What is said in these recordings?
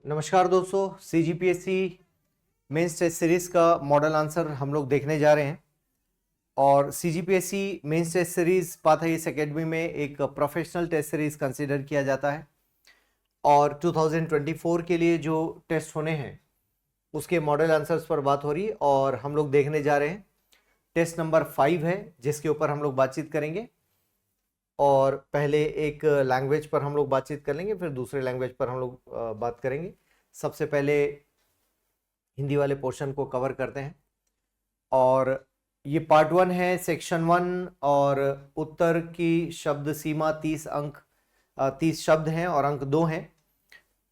नमस्कार दोस्तों, CGPSC mains test series का मॉडल आंसर हम लोग देखने जा रहे हैं। और CGPSC mains test series Path IAS Academy में एक प्रोफेशनल टेस्ट सीरीज कंसीडर किया जाता है और 2024 के लिए जो टेस्ट होने हैं उसके मॉडल आंसर्स पर बात हो रही है और हम लोग देखने जा रहे हैं। टेस्ट नंबर 5 है जिसके ऊपर हम लोग बातचीत करेंगे और पहले एक लैंग्वेज पर हम लोग बातचीत कर लेंगे, फिर दूसरे लैंग्वेज पर हम लोग बात करेंगे। सबसे पहले हिंदी वाले पोर्शन को कवर करते हैं और ये पार्ट 1 है, सेक्शन 1 और उत्तर की शब्द सीमा 30 शब्द हैं और अंक 2 हैं।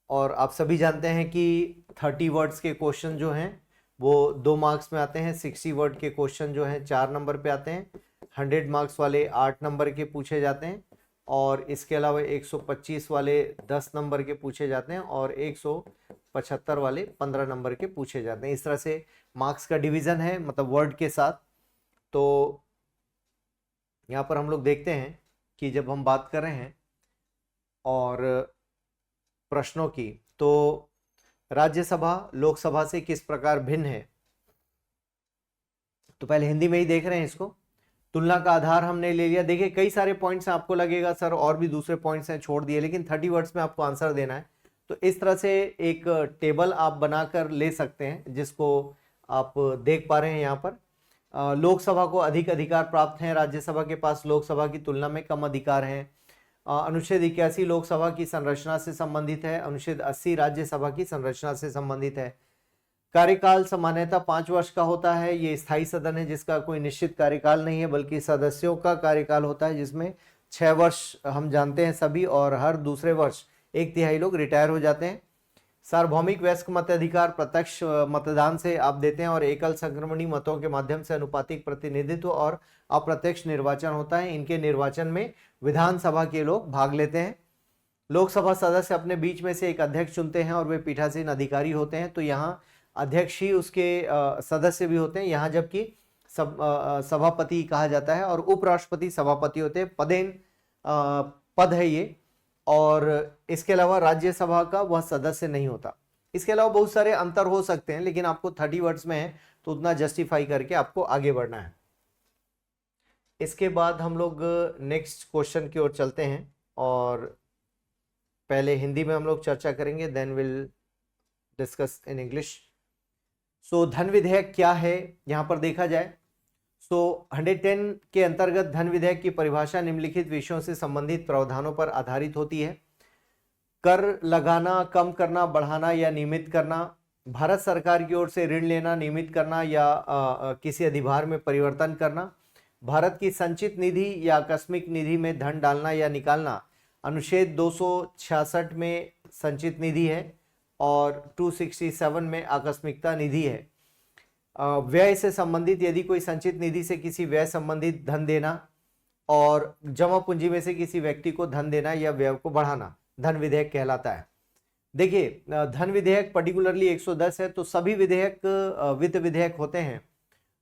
और आप सभी जानते हैं कि 30 वर्ड्स के क्वेश्चन जो हैं वो 2 मार्क्स में आते हैं, 60 वर्ड के क्वेश्चन जो हैं 4 नंबर पे आते हैं, 100 मार्क्स वाले 8 नंबर के पूछे जाते हैं और इसके अलावा 125 वाले 10 नंबर के पूछे जाते हैं और 175 वाले 15 नंबर के पूछे जाते हैं। इस तरह से मार्क्स का डिवीज़न है, मतलब वर्ड के साथ। तो यहाँ पर हम लोग देखते हैं कि जब हम बात कर रहे हैं और प्रश्नों की, तो राज्यसभा लोकसभा से किस प्रकार भिन्न है। तो पहले हिंदी में ही देख रहे हैं इसको। तुलना का आधार हमने ले लिया। देखिए कई सारे पॉइंट्स हैं, आपको लगेगा सर और भी दूसरे पॉइंट्स हैं छोड़ दिए, लेकिन 30 वर्ड्स में आपको आंसर देना है। तो इस तरह से एक टेबल आप बनाकर ले सकते हैं जिसको आप देख पा रहे हैं यहाँ पर। लोकसभा को अधिक अधिकार प्राप्त हैं, राज्यसभा के पास लोकसभा की तुलना में कम अधिकार हैं। अनुच्छेद 81 लोकसभा की संरचना से संबंधित है, अनुच्छेद 80 राज्यसभा की संरचना से संबंधित है। कार्यकाल सामान्यतः 5 वर्ष का होता है। ये स्थायी सदन है जिसका कोई निश्चित कार्यकाल नहीं है, बल्कि सदस्यों का कार्यकाल होता है जिसमें 6 वर्ष हम जानते हैं सभी, और हर दूसरे वर्ष 1/3 लोग रिटायर हो जाते हैं। सार्वभौमिक वयस्क मताधिकार प्रत्यक्ष मतदान से आप देते हैं और एकल संक्रमणी मतों के माध्यम से अनुपातिक प्रतिनिधित्व और अप्रत्यक्ष निर्वाचन होता है। इनके निर्वाचन में विधानसभा के लोग भाग लेते हैं। लोकसभा सदस्य अपने बीच में से एक अध्यक्ष चुनते हैं और वे पीठासीन अधिकारी होते हैं। तो यहाँ अध्यक्ष ही उसके सदस्य भी होते हैं यहाँ, जबकि सभापति कहा जाता है और उपराष्ट्रपति सभापति होते हैं। पदेन पद है ये। और इसके अलावा राज्यसभा का वह सदस्य नहीं होता। इसके अलावा बहुत सारे अंतर हो सकते हैं, लेकिन आपको 30 वर्ड्स में है तो उतना जस्टिफाई करके आपको आगे बढ़ना है। इसके बाद हम लोग नेक्स्ट क्वेश्चन की ओर चलते हैं और पहले हिंदी में हम लोग चर्चा करेंगे, then will discuss in English. So धन विधेयक क्या है यहाँ पर देखा जाए। सो 110 के अंतर्गत धन विधेयक की परिभाषा निम्नलिखित विषयों से संबंधित प्रावधानों पर आधारित होती है। कर लगाना, कम करना, बढ़ाना या नियमित करना, भारत सरकार की ओर से ऋण लेना, नियमित करना या किसी अधिभार में परिवर्तन करना, भारत की संचित निधि या आकस्मिक निधि में धन डालना या निकालना। अनुच्छेद 266 में संचित निधि है और 267 में आकस्मिकता निधि है। व्यय से संबंधित, यदि कोई संचित निधि से किसी व्यय संबंधित धन देना और जमा पूंजी में से किसी व्यक्ति को धन देना या व्यय को बढ़ाना धन विधेयक कहलाता है। देखिए धन विधेयक पर्टिकुलरली 110 है, तो सभी विधेयक वित्त विधेयक होते हैं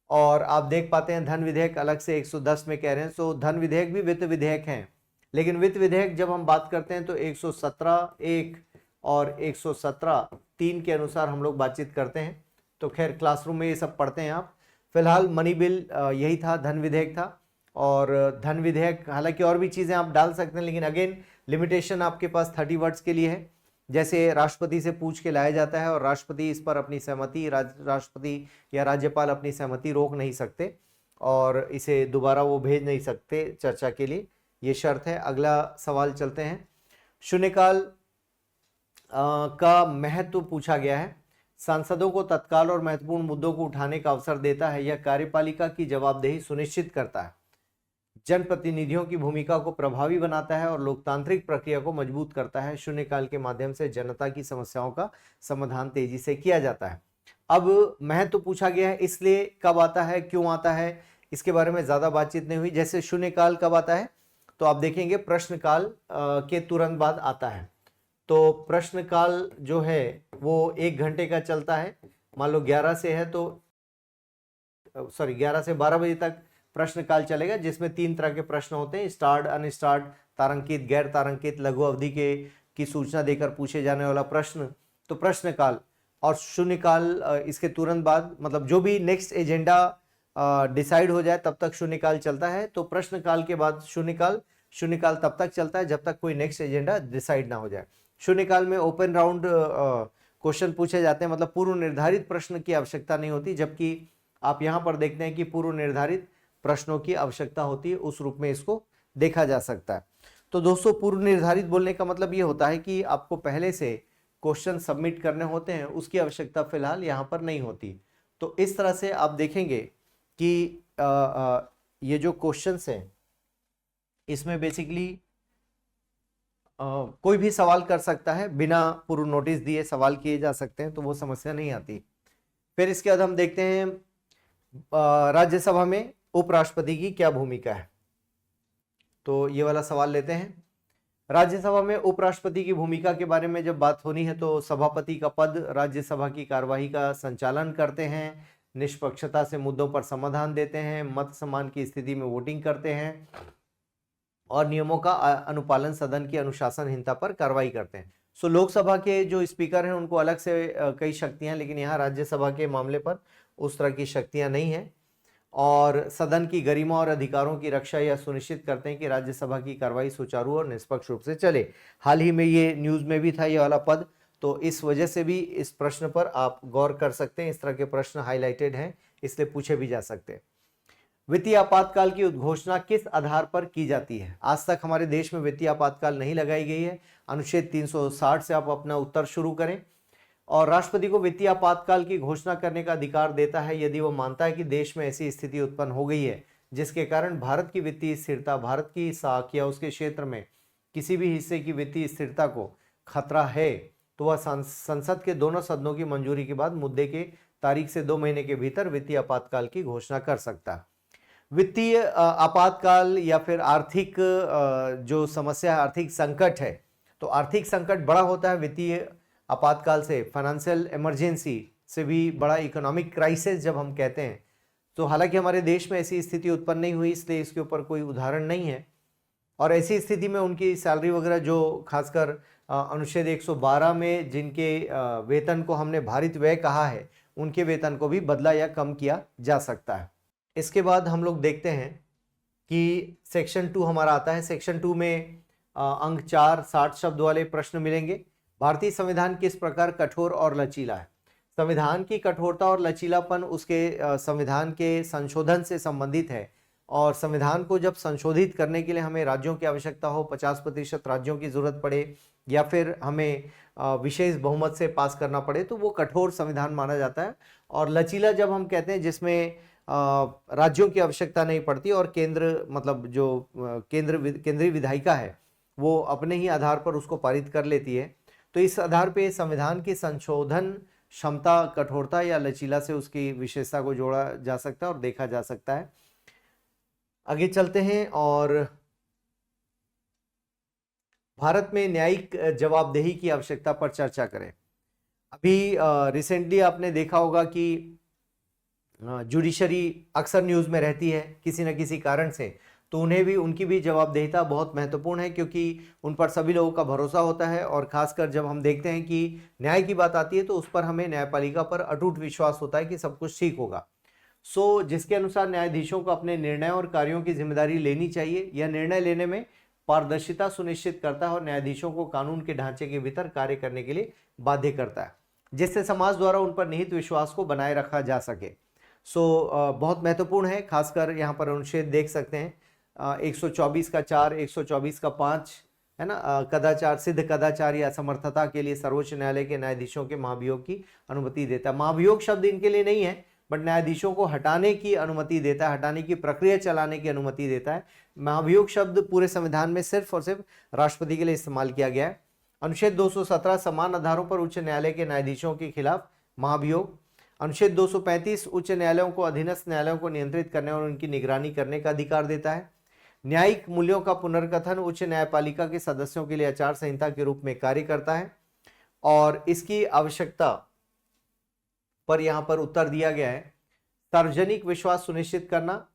और आप देख पाते हैं धन विधेयक अलग से 110 में कह रहे हैं। सो धन विधेयक भी वित्त विधेयक हैं, लेकिन वित्त विधेयक जब हम बात करते हैं तो 117(1) और 117(3) के अनुसार हम लोग बातचीत करते हैं। तो खैर क्लासरूम में ये सब पढ़ते हैं आप। फिलहाल मनी बिल यही था, धन विधेयक था। और धन विधेयक हालांकि और भी चीज़ें आप डाल सकते हैं, लेकिन अगेन लिमिटेशन आपके पास 30 वर्ड्स के लिए है। जैसे राष्ट्रपति से पूछ के लाया जाता है और राष्ट्रपति इस पर अपनी सहमति, राष्ट्रपति या राज्यपाल अपनी सहमति रोक नहीं सकते और इसे दोबारा वो भेज नहीं सकते चर्चा के लिए, ये शर्त है। अगला सवाल चलते हैं। शून्यकाल का महत्व पूछा गया है। सांसदों को तत्काल और महत्वपूर्ण मुद्दों को उठाने का अवसर देता है। यह कार्यपालिका की जवाबदेही सुनिश्चित करता है, जनप्रतिनिधियों की भूमिका को प्रभावी बनाता है और लोकतांत्रिक प्रक्रिया को मजबूत करता है। शून्यकाल के माध्यम से जनता की समस्याओं का समाधान तेजी से किया जाता है। अब महत्व पूछा गया है, इसलिए कब आता है, क्यों आता है, इसके बारे में ज्यादा बातचीत नहीं हुई। जैसे शून्यकाल कब आता है, तो आप देखेंगे प्रश्नकाल के तुरंत बाद आता है। तो प्रश्नकाल जो है वो 1 घंटे का चलता है। मान लो 11 से है तो 11 से 12 बजे तक प्रश्नकाल चलेगा, जिसमें 3 तरह के प्रश्न होते हैं, स्टार्ड, अनस्टार्ड, तारांकित, गैर तारांकित, लघु अवधि की सूचना देकर पूछे जाने वाला प्रश्न। तो प्रश्नकाल, और शून्यकाल इसके तुरंत बाद, मतलब जो भी नेक्स्ट एजेंडा डिसाइड हो जाए तब तक शून्यकाल चलता है। तो प्रश्नकाल के बाद शून्यकाल, शून्यकाल तब तक चलता है जब तक कोई नेक्स्ट एजेंडा डिसाइड ना हो जाए। शून्यकाल में ओपन राउंड क्वेश्चन पूछे जाते हैं, मतलब पूर्व निर्धारित प्रश्न की आवश्यकता नहीं होती, जबकि आप यहां पर देखते हैं कि पूर्व निर्धारित प्रश्नों की आवश्यकता होती है, उस रूप में इसको देखा जा सकता है। तो दोस्तों, पूर्व निर्धारित बोलने का मतलब ये होता है कि आपको पहले से क्वेश्चन सबमिट करने होते हैं, उसकी आवश्यकता फिलहाल यहाँ पर नहीं होती। तो इस तरह से आप देखेंगे कि ये जो क्वेश्चंस हैं इसमें बेसिकली कोई भी सवाल कर सकता है, बिना पूर्व नोटिस दिए सवाल किए जा सकते हैं, तो वो समस्या नहीं आती। फिर इसके बाद हम देखते हैं राज्यसभा में उपराष्ट्रपति की क्या भूमिका है। तो ये वाला सवाल लेते हैं। राज्यसभा में उपराष्ट्रपति की भूमिका के बारे में जब बात होनी है तो सभापति का पद राज्यसभा की कार्यवाही का संचालन करते हैं, निष्पक्षता से मुद्दों पर समाधान देते हैं, मत समान की स्थिति में वोटिंग करते हैं और नियमों का अनुपालन, सदन की अनुशासनहीनता पर कार्रवाई करते हैं। सो लोकसभा के जो स्पीकर हैं उनको अलग से कई शक्तियां, लेकिन यहाँ राज्यसभा के मामले पर उस तरह की शक्तियां नहीं है, और सदन की गरिमा और अधिकारों की रक्षा या सुनिश्चित करते हैं कि राज्यसभा की कार्रवाई सुचारू और निष्पक्ष रूप से चले। हाल ही में ये न्यूज में भी था ये वाला पद, तो इस वजह से भी इस प्रश्न पर आप गौर कर सकते हैं। इस तरह के प्रश्न हाईलाइटेड हैं, इसलिए पूछे भी जा सकते हैं। वित्तीय आपातकाल की उद्घोषणा किस आधार पर की जाती है? आज तक हमारे देश में वित्तीय आपातकाल नहीं लगाई गई है। अनुच्छेद 360 से आप अपना उत्तर शुरू करें। और राष्ट्रपति को वित्तीय आपातकाल की घोषणा करने का अधिकार देता है यदि वो मानता है कि देश में ऐसी स्थिति उत्पन्न हो गई है जिसके कारण भारत की वित्तीय स्थिरता, भारत की साख या उसके क्षेत्र में किसी भी हिस्से की वित्तीय स्थिरता को खतरा है, तो वह संसद के दोनों सदनों की मंजूरी के बाद मुद्दे के तारीख से 2 महीने के भीतर वित्तीय आपातकाल की घोषणा कर सकता है। वित्तीय आपातकाल या फिर आर्थिक जो समस्या है, आर्थिक संकट है, तो आर्थिक संकट बड़ा होता है वित्तीय आपातकाल से, फाइनेंशियल इमरजेंसी से भी बड़ा इकोनॉमिक क्राइसिस जब हम कहते हैं। तो हालांकि हमारे देश में ऐसी स्थिति उत्पन्न नहीं हुई, इसलिए इसके ऊपर कोई उदाहरण नहीं है। और ऐसी स्थिति में उनकी सैलरी वगैरह जो खासकर अनुच्छेद 112 में जिनके वेतन को हमने भारित व्यय कहा है, उनके वेतन को भी बदला या कम किया जा सकता है। इसके बाद हम लोग देखते हैं कि सेक्शन 2 हमारा आता है। सेक्शन 2 में अंक 4 60 शब्द वाले प्रश्न मिलेंगे। भारतीय संविधान किस प्रकार कठोर और लचीला है? संविधान की कठोरता और लचीलापन उसके संविधान के संशोधन से संबंधित है, और संविधान को जब संशोधित करने के लिए हमें राज्यों की आवश्यकता हो, 50% राज्यों की जरूरत पड़े, या फिर हमें विशेष बहुमत से पास करना पड़े, तो वो कठोर संविधान माना जाता है। और लचीला जब हम कहते हैं जिसमें राज्यों की आवश्यकता नहीं पड़ती और केंद्र, मतलब जो केंद्रीय विधायिका है वो अपने ही आधार पर उसको पारित कर लेती है, तो इस आधार पे संविधान की संशोधन क्षमता, कठोरता या लचीला से उसकी विशेषता को जोड़ा जा सकता है और देखा जा सकता है। आगे चलते हैं और भारत में न्यायिक जवाबदेही की आवश्यकता पर चर्चा करें। अभी रिसेंटली आपने देखा होगा कि जुडिशरी अक्सर न्यूज में रहती है किसी न किसी कारण से, तो उन्हें भी, उनकी भी जवाबदेहिता बहुत महत्वपूर्ण है, क्योंकि उन पर सभी लोगों का भरोसा होता है। और खासकर जब हम देखते हैं कि न्याय की बात आती है तो उस पर हमें न्यायपालिका पर अटूट विश्वास होता है कि सब कुछ ठीक होगा। सो जिसके अनुसार न्यायाधीशों को अपने निर्णय और कार्यों की जिम्मेदारी लेनी चाहिए। यह निर्णय लेने में पारदर्शिता सुनिश्चित करता है और न्यायाधीशों को कानून के ढांचे के भीतर कार्य करने के लिए बाध्य करता है, जिससे समाज द्वारा उन पर निहित विश्वास को बनाए रखा जा सके। बहुत महत्वपूर्ण है। खासकर यहाँ पर अनुच्छेद देख सकते हैं 124 का 4, 124 का 5 है ना, कदाचार, सिद्ध कदाचार या असमर्थता के लिए सर्वोच्च न्यायालय के न्यायाधीशों के महाभियोग की अनुमति देता है। महाभियोग शब्द इनके लिए नहीं है, बट न्यायाधीशों को हटाने की अनुमति देता है, हटाने की प्रक्रिया चलाने की अनुमति देता है। महाभियोग शब्द पूरे संविधान में सिर्फ और सिर्फ राष्ट्रपति के लिए इस्तेमाल किया गया है। अनुच्छेद 217 समान आधारों पर उच्च न्यायालय के न्यायाधीशों के खिलाफ महाभियोग। अनुच्छेद 235 उच्च न्यायालयों को अधीनस्थ न्यायालयों को नियंत्रित करने और उनकी निगरानी करने का अधिकार देता है। न्यायिक मूल्यों का पुनर्कथन उच्च न्यायपालिका के सदस्यों के लिए आचार संहिता के रूप में कार्य करता है, और इसकी आवश्यकता पर यहां पर उत्तर दिया गया है। सार्वजनिक विश्वास सुनिश्चित करना,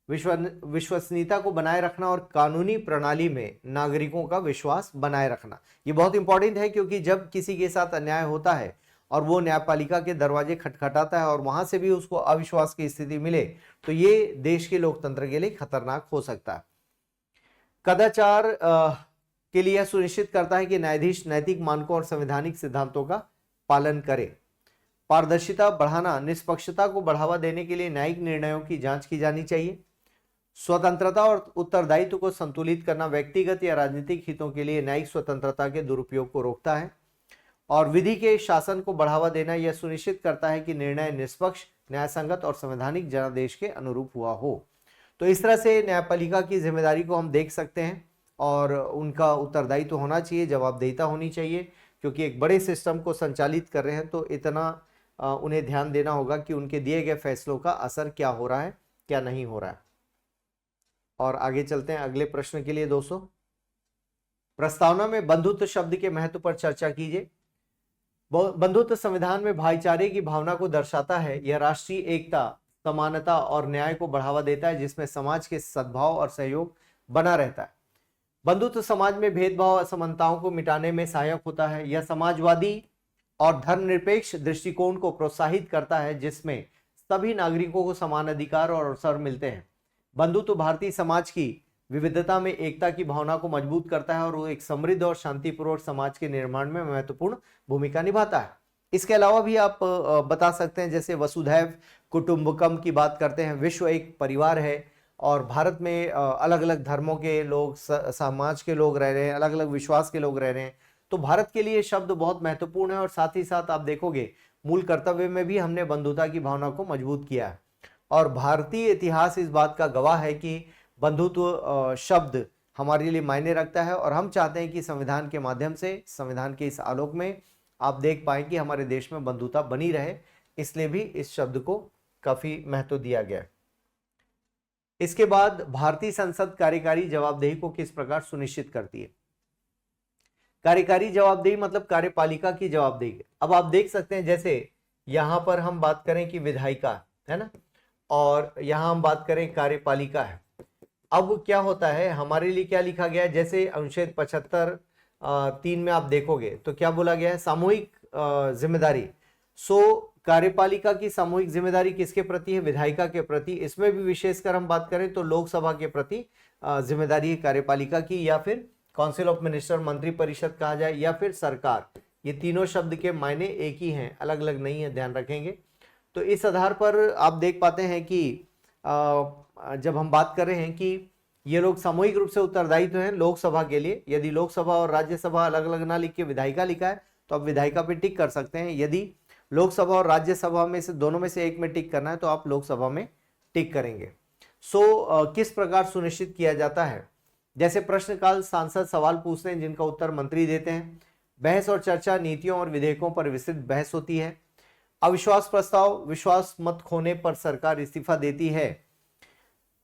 विश्वसनीयता को बनाए रखना और कानूनी प्रणाली में नागरिकों का विश्वास बनाए रखना। ये बहुत इंपॉर्टेंट है, क्योंकि जब किसी के साथ अन्याय होता है और वो न्यायपालिका के दरवाजे खटखटाता है और वहां से भी उसको अविश्वास की स्थिति मिले, तो ये देश के लोकतंत्र के लिए खतरनाक हो सकता है। कदाचार के लिए यह सुनिश्चित करता है कि न्यायाधीश नैतिक मानकों और संवैधानिक सिद्धांतों का पालन करे। पारदर्शिता बढ़ाना, निष्पक्षता को बढ़ावा देने के लिए न्यायिक निर्णयों की जांच की जानी चाहिए। स्वतंत्रता और उत्तरदायित्व को संतुलित करना व्यक्तिगत या राजनीतिक हितों के लिए न्यायिक स्वतंत्रता के दुरुपयोग को रोकता है। और विधि के शासन को बढ़ावा देना यह सुनिश्चित करता है कि निर्णय निष्पक्ष, न्यायसंगत और संवैधानिक जनादेश के अनुरूप हुआ हो। तो इस तरह से न्यायपालिका की जिम्मेदारी को हम देख सकते हैं और उनका उत्तरदायित्व होना चाहिए, जवाबदेहिता होनी चाहिए, क्योंकि एक बड़े सिस्टम को संचालित कर रहे हैं तो इतना उन्हें ध्यान देना होगा कि उनके दिए गए फैसलों का असर क्या हो रहा है, क्या नहीं हो रहा है। और आगे चलते हैं अगले प्रश्न के लिए दोस्तों। प्रस्तावना में बंधुत्व शब्द के महत्व पर चर्चा कीजिए। बंधुत्व संविधान में भाईचारे की भावना को दर्शाता है। यह राष्ट्रीय एकता, समानता और न्याय को बढ़ावा देता है, जिसमें समाज के सद्भाव और सहयोग बना रहता है। बंधुत्व समाज में भेदभाव, असमानताओं को मिटाने में सहायक होता है। यह समाजवादी और धर्मनिरपेक्ष दृष्टिकोण को प्रोत्साहित करता है, जिसमें सभी नागरिकों को समान अधिकार और अवसर मिलते हैं। बंधुत्व भारतीय समाज की विविधता में एकता की भावना को मजबूत करता है और वो एक समृद्ध और शांतिपूर्वक समाज के निर्माण में महत्वपूर्ण भूमिका निभाता है। इसके अलावा भी आप बता सकते हैं, जैसे वसुधैव कुटुंबकम की बात करते हैं, विश्व एक परिवार है और भारत में अलग अलग धर्मों के लोग, समाज के लोग रह रहे हैं, अलग अलग विश्वास के लोग रह रहे हैं। तो भारत के लिए शब्द बहुत महत्वपूर्ण है और साथ ही साथ आप देखोगे मूल कर्तव्य में भी हमने बंधुता की भावना को मजबूत किया है। और भारतीय इतिहास इस बात का गवाह है कि बंधुत्व शब्द हमारे लिए मायने रखता है और हम चाहते हैं कि संविधान के माध्यम से, संविधान के इस आलोक में आप देख पाएं कि हमारे देश में बंधुता बनी रहे, इसलिए भी इस शब्द को काफी महत्व दिया गया है। इसके बाद भारतीय संसद कार्यकारी जवाबदेही को किस प्रकार सुनिश्चित करती है। कार्यकारी जवाबदेही मतलब कार्यपालिका की जवाबदेही। अब आप देख सकते हैं, जैसे यहां पर हम बात करें कि विधायिका है ना, और यहां हम बात करें कार्यपालिका है। अब क्या होता है, हमारे लिए क्या लिखा गया है, जैसे अनुच्छेद 75(3) में आप देखोगे तो क्या बोला गया है, सामूहिक जिम्मेदारी। सो कार्यपालिका की सामूहिक जिम्मेदारी किसके प्रति है, विधायिका के प्रति। इसमें भी विशेषकर हम बात करें तो लोकसभा के प्रति जिम्मेदारी है कार्यपालिका की, या फिर काउंसिल ऑफ मिनिस्टर, मंत्री परिषद कहा जाए, या फिर सरकार। ये तीनों शब्द के मायने एक ही हैं, अलग अलग नहीं है, ध्यान रखेंगे। तो इस आधार पर आप देख पाते हैं कि जब हम बात कर रहे हैं कि ये लोग सामूहिक रूप से उत्तरदायित्व हैं लोकसभा के लिए। यदि लोकसभा और राज्यसभा अलग अलग ना लिख के विधायिका लिखा है तो आप विधायिका पे टिक कर सकते हैं। यदि लोकसभा और राज्यसभा में से दोनों में से एक में टिक करना है तो आप लोकसभा में टिक करेंगे। किस प्रकार सुनिश्चित किया जाता है, जैसे प्रश्नकाल, सांसद सवाल पूछते हैं जिनका उत्तर मंत्री देते हैं। बहस और चर्चा, नीतियों और विधेयकों पर विस्तृत बहस होती है। अविश्वास प्रस्ताव, विश्वास मत खोने पर सरकार इस्तीफा देती है।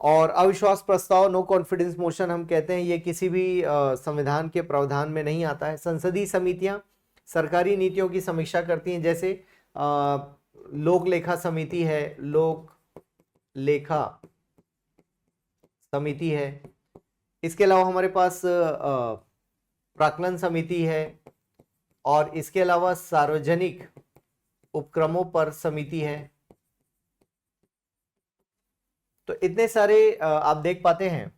और अविश्वास प्रस्ताव, नो कॉन्फिडेंस मोशन हम कहते हैं, ये किसी भी संविधान के प्रावधान में नहीं आता है। संसदीय समितियां सरकारी नीतियों की समीक्षा करती हैं, जैसे लोक लेखा समिति है, लोक लेखा समिति है। इसके अलावा हमारे पास प्राक्कलन समिति है और इसके अलावा सार्वजनिक उपक्रमों पर समिति है। तो इतने सारे आप देख पाते हैं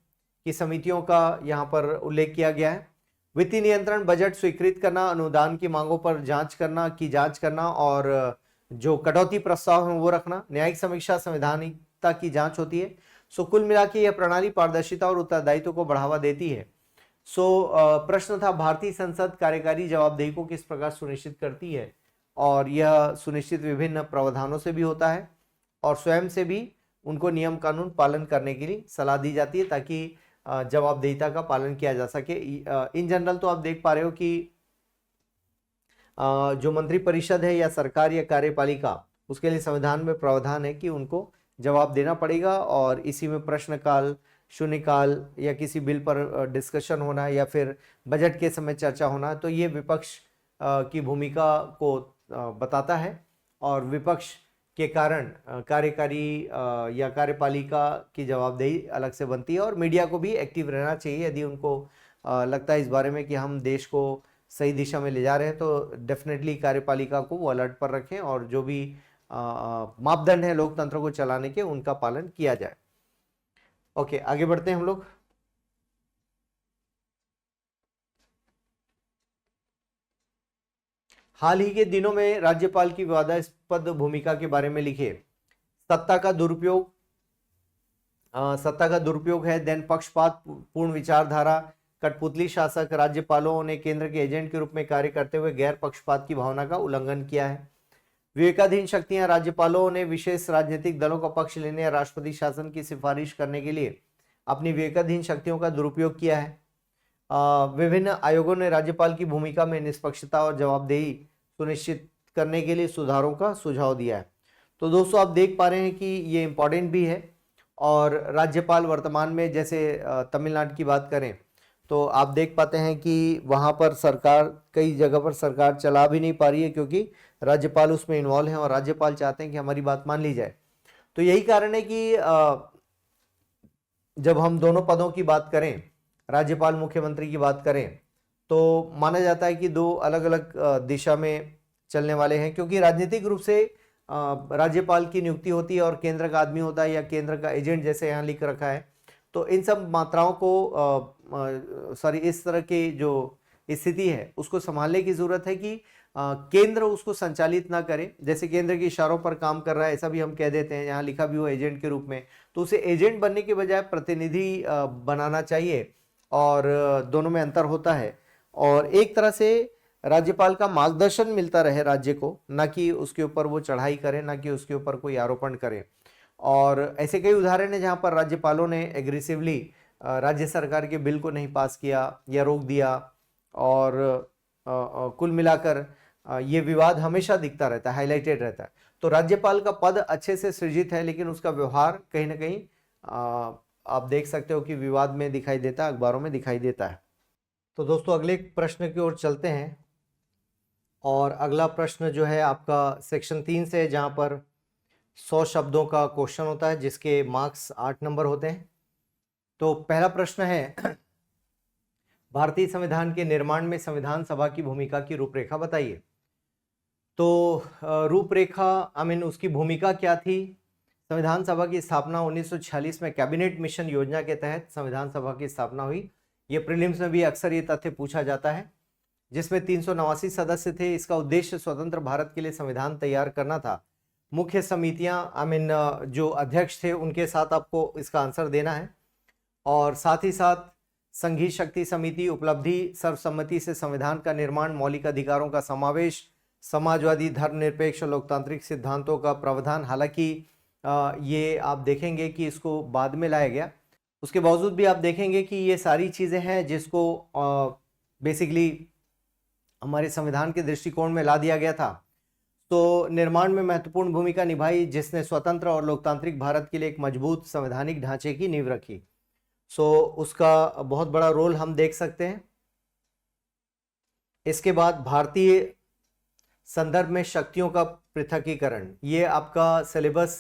कि समितियों का यहाँ पर उल्लेख किया गया है। वित्तीय नियंत्रण, बजट स्वीकृत करना, अनुदान की मांगों पर जांच करना और जो कटौती प्रस्ताव है वो रखना। न्यायिक समीक्षा, संवैधानिकता की जांच होती है। कुल मिला के यह प्रणाली पारदर्शिता और उत्तरदायित्व को बढ़ावा देती है। प्रश्न था, भारतीय संसद कार्यकारी जवाबदेही को किस प्रकार सुनिश्चित करती है, और यह सुनिश्चित विभिन्न प्रावधानों से भी होता है और स्वयं से भी उनको नियम कानून पालन करने के लिए सलाह दी जाती है ताकि जवाबदेहिता का पालन किया जा सके। इन जनरल तो आप देख पा रहे हो कि जो मंत्री परिषद है या सरकार या कार्यपालिका, उसके लिए संविधान में प्रावधान है कि उनको जवाब देना पड़ेगा और इसी में प्रश्नकाल, शून्यकाल या किसी बिल पर डिस्कशन होना या फिर बजट के समय चर्चा होना, तो ये विपक्ष की भूमिका को बताता है और विपक्ष के कारण कार्यकारी या कार्यपालिका की जवाबदेही अलग से बनती है, और मीडिया को भी एक्टिव रहना चाहिए यदि उनको लगता है इस बारे में कि हम देश को सही दिशा में ले जा रहे हैं, तो डेफिनेटली कार्यपालिका को वो अलर्ट पर रखें और जो भी मापदंड है लोकतंत्र को चलाने के उनका पालन किया जाए। ओके, आगे बढ़ते हैं हम लोग। हाल ही के दिनों में राज्यपाल की विवादास्पद भूमिका के बारे में लिखे। सत्ता का दुरुपयोग है, देन पक्षपात पूर्ण विचारधारा, कठपुतली शासक, राज्यपालों ने केंद्र के एजेंट के रूप में कार्य करते हुए गैर पक्षपात की भावना का उल्लंघन किया है। विवेकाधीन शक्तियां, राज्यपालों ने विशेष राजनीतिक दलों का पक्ष लेने या राष्ट्रपति शासन की सिफारिश करने के लिए अपनी विवेकाधीन शक्तियों का दुरुपयोग किया है। विभिन्न आयोगों ने राज्यपाल की भूमिका में निष्पक्षता और जवाबदेही सुनिश्चित करने के लिए सुधारों का सुझाव दिया है। तो दोस्तों आप देख पा रहे हैं कि ये इम्पोर्टेंट भी है, और राज्यपाल वर्तमान में जैसे तमिलनाडु की बात करें तो आप देख पाते हैं कि वहाँ पर सरकार, कई जगह पर सरकार चला भी नहीं पा रही है क्योंकि राज्यपाल उसमें इन्वॉल्व हैं और राज्यपाल चाहते हैं कि हमारी बात मान ली जाए। तो यही कारण है कि जब हम दोनों पदों की बात करें, राज्यपाल मुख्यमंत्री की बात करें, तो माना जाता है कि दो अलग अलग दिशा में चलने वाले हैं, क्योंकि राजनीतिक रूप से राज्यपाल की नियुक्ति होती है और केंद्र का आदमी होता है या केंद्र का एजेंट जैसे यहाँ लिख रखा है। तो इन सब मात्राओं को इस तरह की जो स्थिति है उसको संभालने की जरूरत है कि केंद्र उसको संचालित ना करे। जैसे केंद्र के इशारों पर काम कर रहा है ऐसा भी हम कह देते हैं, यहाँ लिखा भी हो एजेंट के रूप में, तो उसे एजेंट बनने के बजाय प्रतिनिधि बनाना चाहिए, और दोनों में अंतर होता है। और एक तरह से राज्यपाल का मार्गदर्शन मिलता रहे राज्य को, ना कि उसके ऊपर वो चढ़ाई करे, ना कि उसके ऊपर कोई आरोपण करे। और ऐसे कई उदाहरण हैं जहां पर राज्यपालों ने एग्रेसिवली राज्य सरकार के बिल को नहीं पास किया या रोक दिया, और कुल मिलाकर ये विवाद हमेशा दिखता रहता है, हाईलाइटेड रहता है। तो राज्यपाल का पद अच्छे से सृजित है, लेकिन उसका व्यवहार कहीं ना कहीं आप देख सकते हो कि विवाद में दिखाई देता है, अखबारों में दिखाई देता है। तो दोस्तों अगले प्रश्न की ओर चलते हैं, और अगला प्रश्न जो है आपका सेक्शन 3 से, जहां पर 100 शब्दों का क्वेश्चन होता है जिसके मार्क्स 8 नंबर होते हैं। तो पहला प्रश्न है, भारतीय संविधान के निर्माण में संविधान सभा की भूमिका की रूपरेखा बताइए। तो रूपरेखा उसकी भूमिका क्या थी। संविधान सभा की स्थापना 1946 में कैबिनेट मिशन योजना के तहत संविधान सभा की स्थापना हुई। ये प्रीलिम्स में भी अक्सर ये तथ्य पूछा जाता है, जिसमें 389 सदस्य थे। इसका उद्देश्य स्वतंत्र भारत के लिए संविधान तैयार करना था। मुख्य समितियां जो अध्यक्ष थे उनके साथ आपको इसका आंसर देना है, और साथ ही साथ संघीय शक्ति समिति, उपलब्धि, सर्वसम्मति से संविधान का निर्माण, मौलिक अधिकारों का समावेश, समाजवादी, धर्मनिरपेक्ष, लोकतांत्रिक सिद्धांतों का प्रावधान। हालांकि ये आप देखेंगे कि इसको बाद में लाया गया, उसके बावजूद भी आप देखेंगे कि ये सारी चीज़ें हैं जिसको बेसिकली हमारे संविधान के दृष्टिकोण में ला दिया गया था। तो निर्माण में महत्वपूर्ण भूमिका निभाई, जिसने स्वतंत्र और लोकतांत्रिक भारत के लिए एक मजबूत संवैधानिक ढांचे की नींव रखी। उसका बहुत बड़ा रोल हम देख सकते हैं। इसके बाद भारतीय संदर्भ में शक्तियों का पृथकीकरण, ये आपका सिलेबस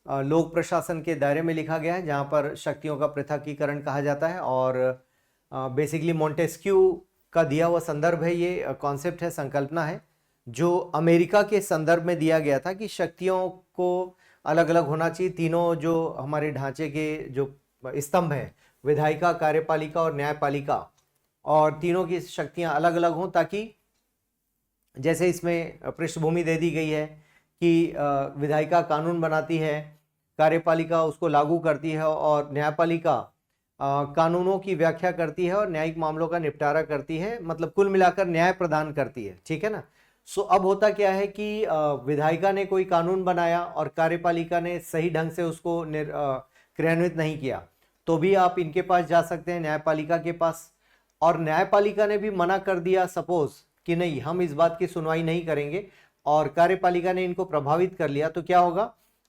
लोक प्रशासन के दायरे में लिखा गया है, जहां पर शक्तियों का पृथकीकरण कहा जाता है। और बेसिकली मोंटेस्क्यू का दिया हुआ संदर्भ है, ये कॉन्सेप्ट है, संकल्पना है, जो अमेरिका के संदर्भ में दिया गया था कि शक्तियों को अलग अलग होना चाहिए। तीनों जो हमारे ढांचे के जो स्तंभ है, विधायिका, कार्यपालिका और न्यायपालिका, और तीनों की शक्तियां अलग अलग हों, ताकि जैसे इसमें पृष्ठभूमि दे दी गई है कि विधायिका कानून बनाती है, कार्यपालिका उसको लागू करती है, और न्यायपालिका कानूनों की व्याख्या करती है और न्यायिक मामलों का निपटारा करती है, मतलब कुल मिलाकर न्याय प्रदान करती है। ठीक है ना। अब होता क्या है कि विधायिका ने कोई कानून बनाया और कार्यपालिका ने सही ढंग से उसको क्रियान्वित नहीं किया, तो भी आप इनके पास जा सकते हैं, न्यायपालिका के पास। और न्यायपालिका ने भी मना कर दिया सपोज कि नहीं, हम इस बात की सुनवाई नहीं करेंगे, और कार्यपालिका ने इनको प्रभावित कर लिया, तो क्या होगा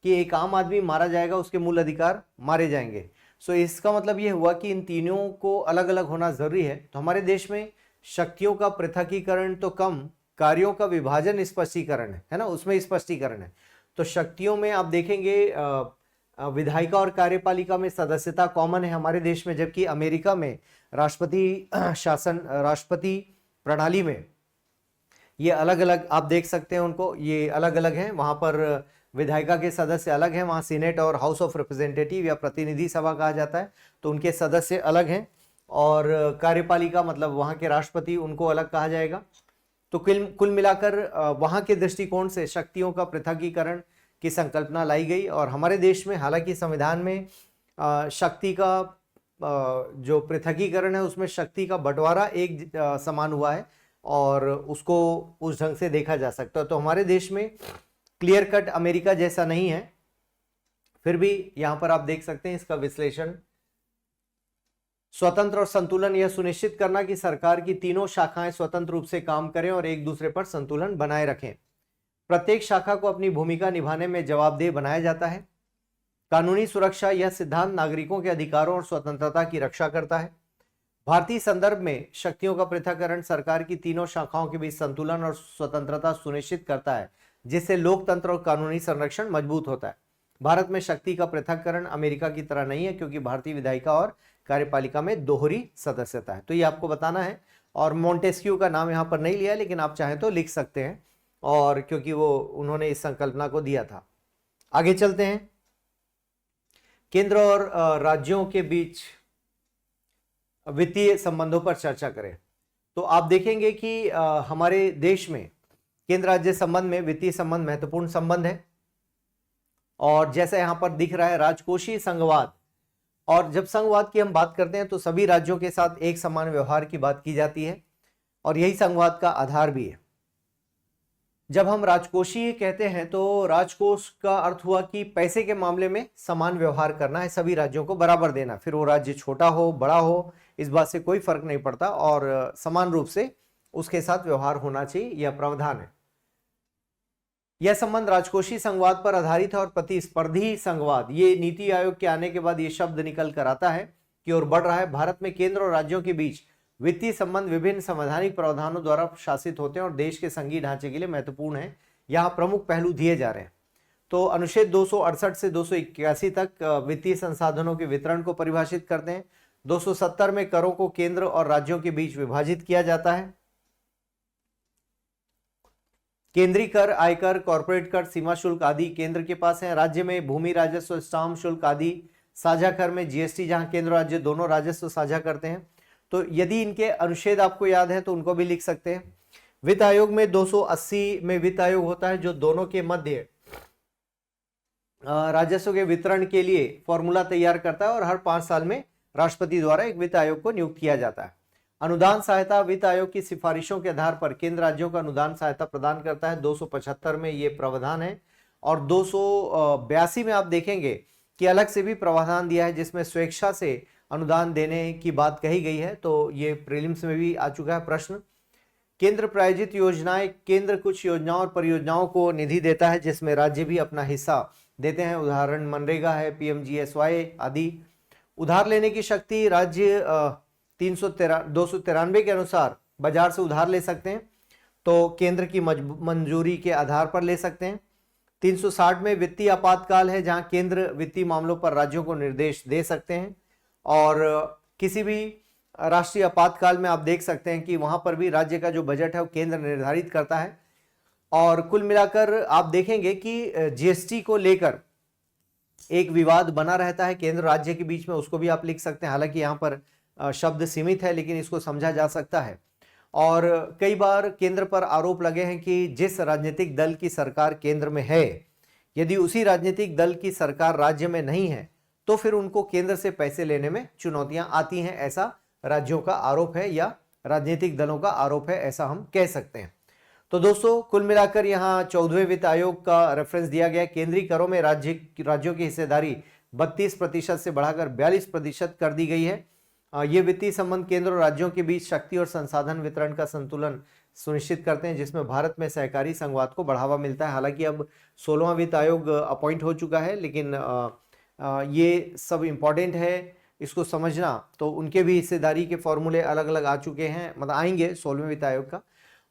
कि एक आम आदमी मारा जाएगा, उसके मूल अधिकार मारे जाएंगे। इसका मतलब ये हुआ कि इन तीनों को अलग अलग होना जरूरी है। तो हमारे देश में शक्तियों का पृथकीकरण तो कम, कार्यों का विभाजन स्पष्टीकरण है ना, उसमें स्पष्टीकरण है। तो शक्तियों में आप देखेंगे विधायिका और कार्यपालिका में सदस्यता कॉमन है हमारे देश में, जबकि अमेरिका में राष्ट्रपति शासन, राष्ट्रपति प्रणाली में ये अलग अलग आप देख सकते हैं उनको, ये अलग अलग हैं। वहां पर विधायिका के सदस्य अलग हैं, वहां सीनेट और हाउस ऑफ रिप्रेजेंटेटिव या प्रतिनिधि सभा कहा जाता है, तो उनके सदस्य अलग हैं। और कार्यपालिका मतलब वहां के राष्ट्रपति, उनको अलग कहा जाएगा। तो कुल मिलाकर वहां के दृष्टिकोण से शक्तियों का पृथकीकरण की संकल्पना लाई गई। और हमारे देश में हालांकि संविधान में शक्ति का जो पृथकीकरण है उसमें शक्ति का बंटवारा एक समान हुआ है और उसको उस ढंग से देखा जा सकता है। तो हमारे देश में क्लियर कट अमेरिका जैसा नहीं है, फिर भी यहां पर आप देख सकते हैं इसका विश्लेषण। स्वतंत्र और संतुलन, यह सुनिश्चित करना कि सरकार की तीनों शाखाएं स्वतंत्र रूप से काम करें और एक दूसरे पर संतुलन बनाए रखें। प्रत्येक शाखा को अपनी भूमिका निभाने में जवाबदेह बनाया जाता है। कानूनी सुरक्षा, यह सिद्धांत नागरिकों के अधिकारों और स्वतंत्रता की रक्षा करता है। भारतीय संदर्भ में शक्तियों का पृथक्करण सरकार की तीनों शाखाओं के बीच संतुलन और स्वतंत्रता सुनिश्चित करता है, जिससे लोकतंत्र और कानूनी संरक्षण मजबूत होता है। भारत में शक्ति का पृथक्करण अमेरिका की तरह नहीं है, क्योंकि भारतीय विधायिका और कार्यपालिका में दोहरी सदस्यता है। तो ये आपको बताना है। और मोंटेस्क्यू का नाम यहाँ पर नहीं लिया, लेकिन आप चाहें तो लिख सकते हैं, और क्योंकि वो उन्होंने इस संकल्पना को दिया था। आगे चलते हैं। केंद्र और राज्यों के बीच वित्तीय संबंधों पर चर्चा करें तो आप देखेंगे कि हमारे देश में केंद्र राज्य संबंध में वित्तीय संबंध महत्वपूर्ण संबंध है। और जैसा यहां पर दिख रहा है राजकोषीय संघवाद, और जब संघवाद की हम बात करते हैं तो सभी राज्यों के साथ एक समान व्यवहार की बात की जाती है, और यही संघवाद का आधार भी है। जब हम राजकोषीय कहते हैं तो राजकोष का अर्थ हुआ कि पैसे के मामले में समान व्यवहार करना है, सभी राज्यों को बराबर देना, फिर वो राज्य छोटा हो बड़ा हो इस बात से कोई फर्क नहीं पड़ता, और समान रूप से उसके साथ व्यवहार होना चाहिए, यह प्रावधान है। यह संबंध राजकोषीय संघवाद पर आधारित है और प्रतिस्पर्धी संघवाद, ये नीति आयोग के आने के बाद ये शब्द निकल कर आता है की ओर बढ़ रहा है। भारत में केंद्र और राज्यों के बीच वित्तीय संबंध विभिन्न संवैधानिक प्रावधानों द्वारा शासित होते हैं और देश के संघीय ढांचे के लिए महत्वपूर्ण है। यहाँ प्रमुख पहलू दिए जा रहे हैं। तो अनुच्छेद 268 से 281 तक वित्तीय संसाधनों के वितरण को परिभाषित करते हैं। 270 में करों को केंद्र और राज्यों के बीच विभाजित किया जाता है। केंद्रीय कर, आयकर, कॉर्पोरेट कर, सीमा शुल्क आदि केंद्र के पास है। राज्य में भूमि राजस्व, स्टाम्प शुल्क आदि, साझा कर में जीएसटी, जहां केंद्र और राज्य दोनों राजस्व साझा करते हैं। तो यदि इनके अनुच्छेद आपको याद है तो उनको भी लिख सकते हैं। वित्त आयोग में 280 में वित्त आयोग होता है जो दोनों के मध्य राजस्व के वितरण के लिए फॉर्मूला तैयार करता है, और हर 5 साल में राष्ट्रपति द्वारा एक वित्त आयोग को नियुक्त किया जाता है। अनुदान सहायता, वित्त आयोग की सिफारिशों के आधार पर केंद्र राज्यों को अनुदान सहायता प्रदान करता है। 275 में ये प्रावधान है, और 282 में आप देखेंगे कि अलग से भी प्रावधान दिया है जिसमें स्वेच्छा से अनुदान देने की बात कही गई है। तो ये प्रीलिम्स में भी आ चुका है प्रश्न। केंद्र प्रायोजित योजनाएं, केंद्र कुछ योजनाओं और परियोजनाओं को निधि देता है जिसमें राज्य भी अपना हिस्सा देते हैं। उदाहरण मनरेगा है, पीएमजीएसवाई आदि। उधार लेने की शक्ति, राज्य 293 के अनुसार बाजार से उधार ले सकते हैं, तो केंद्र की मंजूरी के आधार पर ले सकते हैं। 360 में वित्तीय आपातकाल है, जहां केंद्र वित्तीय मामलों पर राज्यों को निर्देश दे सकते हैं, और किसी भी राष्ट्रीय आपातकाल में आप देख सकते हैं कि वहां पर भी राज्य का जो बजट है वो केंद्र निर्धारित करता है। और कुल मिलाकर आप देखेंगे कि जीएसटी को लेकर एक विवाद बना रहता है केंद्र राज्य के बीच में, उसको भी आप लिख सकते हैं। हालांकि यहाँ पर शब्द सीमित है, लेकिन इसको समझा जा सकता है। और कई बार केंद्र पर आरोप लगे हैं कि जिस राजनीतिक दल की सरकार केंद्र में है, यदि उसी राजनीतिक दल की सरकार राज्य में नहीं है तो फिर उनको केंद्र से पैसे लेने में चुनौतियां आती हैं, ऐसा राज्यों का आरोप है या राजनीतिक दलों का आरोप है, ऐसा हम कह सकते हैं। तो दोस्तों कुल मिलाकर यहाँ 14वें वित्त आयोग का रेफरेंस दिया गया। केंद्रीय करों में राज्यों की हिस्सेदारी 32% से बढ़ाकर 42% कर दी गई है। ये वित्तीय संबंध केंद्र और राज्यों के बीच शक्ति और संसाधन वितरण का संतुलन सुनिश्चित करते हैं, जिसमें भारत में सहकारी संघवाद को बढ़ावा मिलता है। हालांकि अब 16वां वित्त आयोग अपॉइंट हो चुका है, लेकिन ये सब इम्पॉर्टेंट है इसको समझना। तो उनके भी हिस्सेदारी के फॉर्मूले अलग अलग आ चुके हैं, मतलब आएंगे 16वें वित्त आयोग का।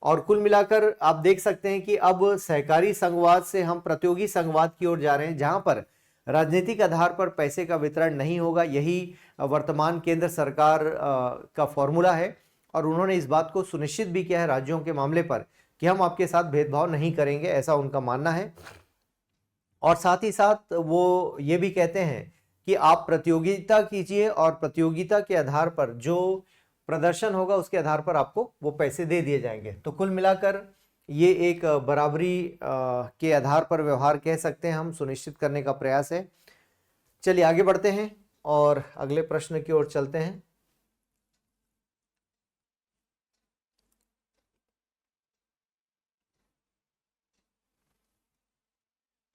और कुल मिलाकर आप देख सकते हैं कि अब सहकारी संघवाद से हम प्रतियोगी संघवाद की ओर जा रहे हैं, जहां पर राजनीतिक आधार पर पैसे का वितरण नहीं होगा। यही वर्तमान केंद्र सरकार का फॉर्मूला है और उन्होंने इस बात को सुनिश्चित भी किया है राज्यों के मामले पर कि हम आपके साथ भेदभाव नहीं करेंगे, ऐसा उनका मानना है। और साथ ही साथ वो ये भी कहते हैं कि आप प्रतियोगिता कीजिए और प्रतियोगिता के आधार पर जो प्रदर्शन होगा उसके आधार पर आपको वो पैसे दे दिए जाएंगे। तो कुल मिलाकर ये एक बराबरी के आधार पर व्यवहार कह सकते हैं, हम सुनिश्चित करने का प्रयास है। चलिए आगे बढ़ते हैं और अगले प्रश्न की ओर चलते हैं।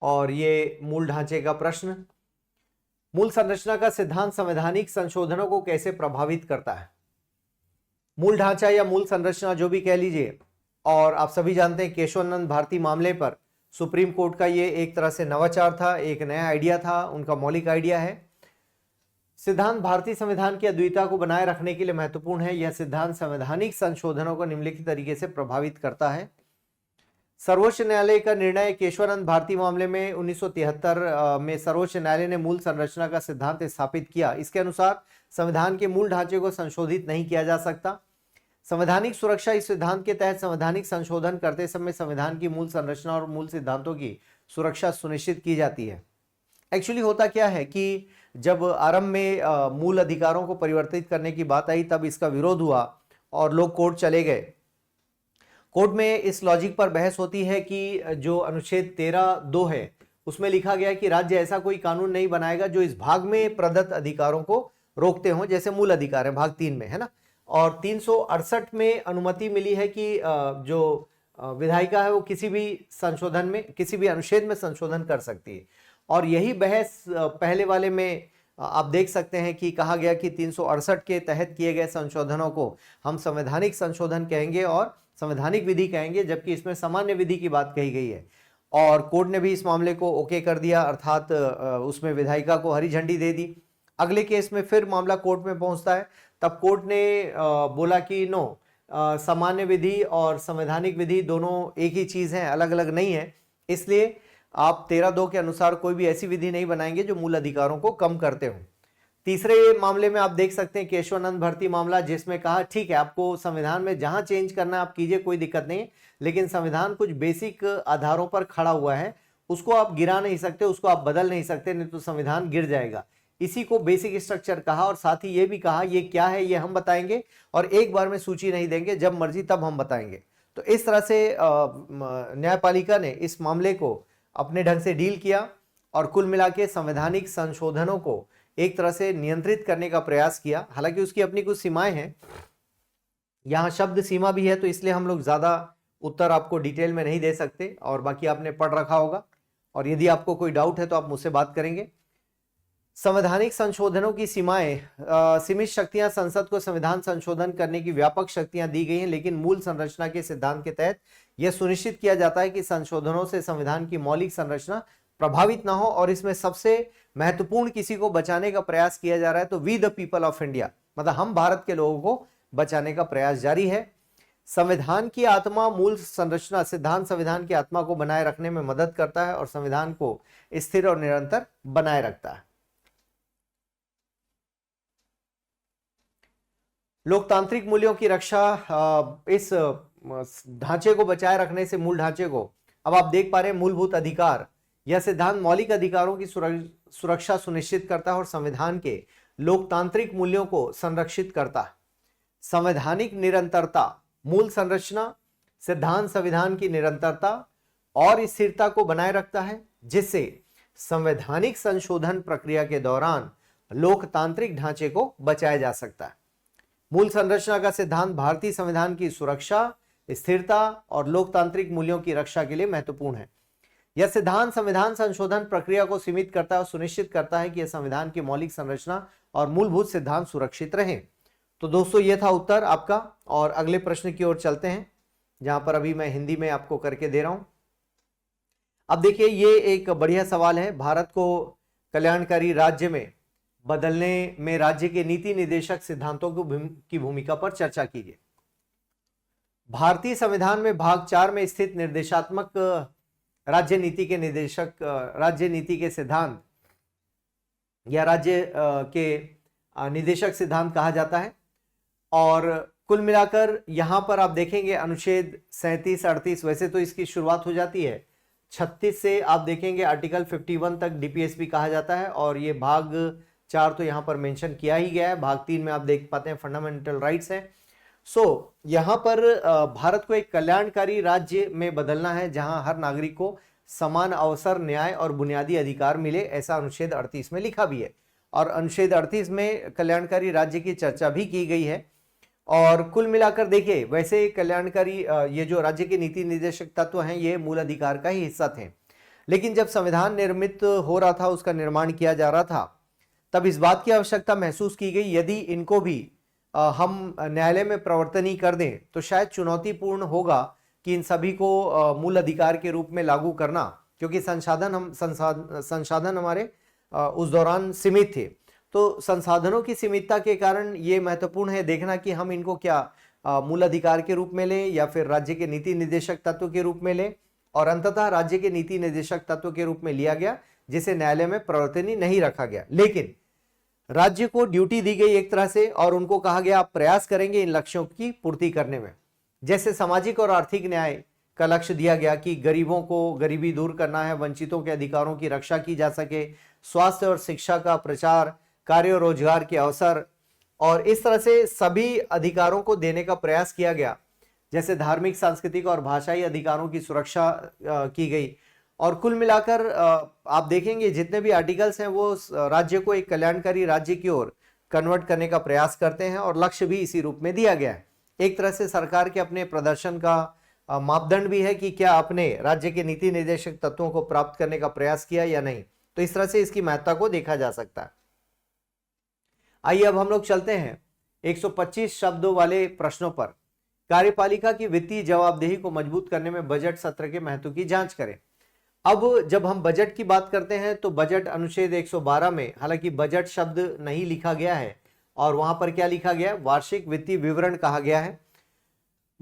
और ये मूल ढांचे का प्रश्न, मूल संरचना का सिद्धांत संवैधानिक संशोधनों को कैसे प्रभावित करता है? मूल ढांचा या मूल संरचना जो भी कह लीजिए, और आप सभी जानते हैं केशवानंद भारती मामले पर सुप्रीम कोर्ट का ये एक तरह से नवाचार था, एक नया आइडिया था, उनका मौलिक आइडिया है। सिद्धांत भारतीय संविधान की अद्वितीयता को बनाए रखने के लिए महत्वपूर्ण है। यह सिद्धांत संवैधानिक संशोधनों को निम्नलिखित तरीके से प्रभावित करता है। सर्वोच्च न्यायालय का निर्णय केशवानंद भारती मामले में 1973 में सर्वोच्च न्यायालय ने मूल संरचना का सिद्धांत स्थापित किया। इसके अनुसार संविधान के मूल ढांचे को संशोधित नहीं किया जा सकता। संवैधानिक सुरक्षा इस सिद्धांत के तहत संवैधानिक संशोधन करते समय संविधान की मूल संरचना और मूल सिद्धांतों की सुरक्षा सुनिश्चित की जाती है। एक्चुअली होता क्या है कि जब आरंभ में मूल अधिकारों को परिवर्तित करने की बात आई तब इसका विरोध हुआ और लोग कोर्ट चले गए। कोर्ट में इस लॉजिक पर बहस होती है कि जो अनुच्छेद 13(2) है उसमें लिखा गया है कि राज्य ऐसा कोई कानून नहीं बनाएगा जो इस भाग में प्रदत्त अधिकारों को रोकते हों, जैसे मूल अधिकार है भाग 3 में, है ना। और 368 में अनुमति मिली है कि जो विधायिका है वो किसी भी संशोधन में, किसी भी अनुच्छेद में संशोधन कर सकती है। और यही बहस पहले वाले में आप देख सकते हैं कि कहा गया कि 368 के तहत किए गए संशोधनों को हम संवैधानिक संशोधन कहेंगे और संवैधानिक विधि कहेंगे, जबकि इसमें सामान्य विधि की बात कही गई है। और कोर्ट ने भी इस मामले को ओके कर दिया, अर्थात उसमें विधायिका को हरी झंडी दे दी। अगले केस में फिर मामला कोर्ट में पहुंचता है, तब कोर्ट ने बोला कि नो, सामान्य विधि और संवैधानिक विधि दोनों एक ही चीज है, अलग अलग नहीं है, इसलिए आप 13(2) के अनुसार कोई भी ऐसी विधि नहीं बनाएंगे जो मूल अधिकारों को कम करते हो। तीसरे मामले में आप देख सकते हैं केशवानंद भारती मामला, जिसमें कहा ठीक है आपको संविधान में जहां चेंज करना है आप कीजिए, कोई दिक्कत नहीं है, लेकिन संविधान कुछ बेसिक आधारों पर खड़ा हुआ है, उसको आप गिरा नहीं सकते, उसको आप बदल नहीं सकते, नहीं तो संविधान गिर जाएगा। इसी को बेसिक स्ट्रक्चर कहा और साथ ही ये भी कहा ये क्या है ये हम बताएंगे और एक बार में सूची नहीं देंगे, जब मर्जी तब हम बताएंगे। तो इस तरह से न्यायपालिका ने इस मामले को अपने ढंग से डील किया और कुल मिला के संवैधानिक संशोधनों को एक तरह से नियंत्रित करने का प्रयास किया। हालांकि उसकी अपनी कुछ सीमाएं हैं, यहाँ शब्द सीमा भी है, तो इसलिए हम लोग ज्यादा उत्तर आपको डिटेल में नहीं दे सकते, और बाकी आपने पढ़ रखा होगा और यदि आपको कोई डाउट है तो आप मुझसे बात करेंगे। संवैधानिक संशोधनों की सीमाएं, सीमित शक्तियां संसद को संविधान संशोधन करने की व्यापक शक्तियां दी गई हैं, लेकिन मूल संरचना के सिद्धांत के तहत यह सुनिश्चित किया जाता है कि संशोधनों से संविधान की मौलिक संरचना प्रभावित ना हो, और इसमें सबसे महत्वपूर्ण किसी को बचाने का प्रयास किया जा रहा है, तो we the people of India, मतलब हम भारत के लोगों को बचाने का प्रयास जारी है। संविधान की आत्मा मूल संरचना सिद्धांत संविधान की आत्मा को बनाए रखने में मदद करता है और संविधान को स्थिर और निरंतर बनाए रखता है। लोकतांत्रिक मूल्यों की रक्षा, इस ढांचे को बचाए रखने से मूल ढांचे को, अब आप देख पा रहे हैं मूलभूत अधिकार, यह सिद्धांत मौलिक अधिकारों की सुरक्षा सुनिश्चित करता है और संविधान के लोकतांत्रिक मूल्यों को संरक्षित करता है। संवैधानिक निरंतरता, मूल संरचना सिद्धांत संविधान की निरंतरता और स्थिरता को बनाए रखता है, जिससे संवैधानिक संशोधन प्रक्रिया के दौरान लोकतांत्रिक ढांचे को बचाया जा सकता है। मूल संरचना का सिद्धांत भारतीय संविधान की सुरक्षा, स्थिरता और लोकतांत्रिक मूल्यों की रक्षा के लिए महत्वपूर्ण है। यह सिद्धांत संविधान संशोधन प्रक्रिया को सीमित करता है और सुनिश्चित करता है कि यह संविधान की मौलिक संरचना और मूलभूत सिद्धांत सुरक्षित रहें। तो दोस्तों ये था उत्तर आपका, और अगले प्रश्न की ओर चलते हैं, जहां पर अभी मैं हिंदी में आपको करके दे रहा हूं। अब देखिए ये एक बढ़िया सवाल है, भारत को कल्याणकारी राज्य में बदलने में राज्य के नीति निर्देशक सिद्धांतों की भूमिका पर चर्चा कीजिए। भारतीय संविधान में भाग 4 में स्थित निर्देशात्मक राज्य नीति के निर्देशक राज्य नीति के सिद्धांत या राज्य के निदेशक सिद्धांत कहा जाता है। और कुल मिलाकर यहाँ पर आप देखेंगे अनुच्छेद 37, 38 वैसे तो इसकी शुरुआत हो जाती है 36 से, आप देखेंगे आर्टिकल 51 तक डीपीएसपी कहा जाता है। और ये भाग 4 तो यहाँ पर मेंशन किया ही गया है। भाग 3 में आप देख पाते हैं फंडामेंटल राइट्स है। यहाँ पर भारत को एक कल्याणकारी राज्य में बदलना है जहां हर नागरिक को समान अवसर, न्याय और बुनियादी अधिकार मिले, ऐसा अनुच्छेद 38 में लिखा भी है। और अनुच्छेद 38 में कल्याणकारी राज्य की चर्चा भी की गई है। और कुल मिलाकर देखिए, वैसे कल्याणकारी ये जो राज्य के नीति निर्देशक तत्व हैं ये मूल अधिकार का ही हिस्सा थे, लेकिन जब संविधान निर्मित हो रहा था, उसका निर्माण किया जा रहा था, तब इस बात की आवश्यकता महसूस की गई यदि इनको भी हम न्यायालय में प्रवर्तनी कर दें तो शायद चुनौतीपूर्ण होगा कि इन सभी को मूल अधिकार के रूप में लागू करना, क्योंकि संसाधन हमारे उस दौरान सीमित थे। तो संसाधनों की सीमितता के कारण ये महत्वपूर्ण है देखना कि हम इनको क्या मूल अधिकार के रूप में लें या फिर राज्य के नीति निर्देशक तत्व के रूप में लें। और अंततः राज्य के नीति निर्देशक तत्व के रूप में लिया गया, जिसे न्यायालय में प्रवर्तनी नहीं रखा गया, लेकिन राज्य को ड्यूटी दी गई एक तरह से, और उनको कहा गया आप प्रयास करेंगे इन लक्ष्यों की पूर्ति करने में। जैसे सामाजिक और आर्थिक न्याय का लक्ष्य दिया गया कि गरीबों को गरीबी दूर करना है, वंचितों के अधिकारों की रक्षा की जा सके, स्वास्थ्य और शिक्षा का प्रचार, कार्य और रोजगार के अवसर, और इस तरह से सभी अधिकारों को देने का प्रयास किया गया। जैसे धार्मिक, सांस्कृतिक और भाषाई अधिकारों की सुरक्षा की गई। और कुल मिलाकर आप देखेंगे जितने भी आर्टिकल्स हैं वो राज्य को एक कल्याणकारी राज्य की ओर कन्वर्ट करने का प्रयास करते हैं, और लक्ष्य भी इसी रूप में दिया गया है। एक तरह से सरकार के अपने प्रदर्शन का मापदंड भी है कि क्या अपने राज्य के नीति निर्देशक तत्वों को प्राप्त करने का प्रयास किया या नहीं। तो इस तरह से इसकी महत्ता को देखा जा सकता है। आइए अब हम लोग चलते हैं 125 शब्दों वाले प्रश्नों पर। कार्यपालिका की वित्तीय जवाबदेही को मजबूत करने में बजट सत्र के महत्व की जांच करें। अब जब हम बजट की बात करते हैं तो बजट अनुच्छेद 112 में, हालांकि बजट शब्द नहीं लिखा गया है, और वहां पर क्या लिखा गया है, वार्षिक वित्तीय विवरण कहा गया है।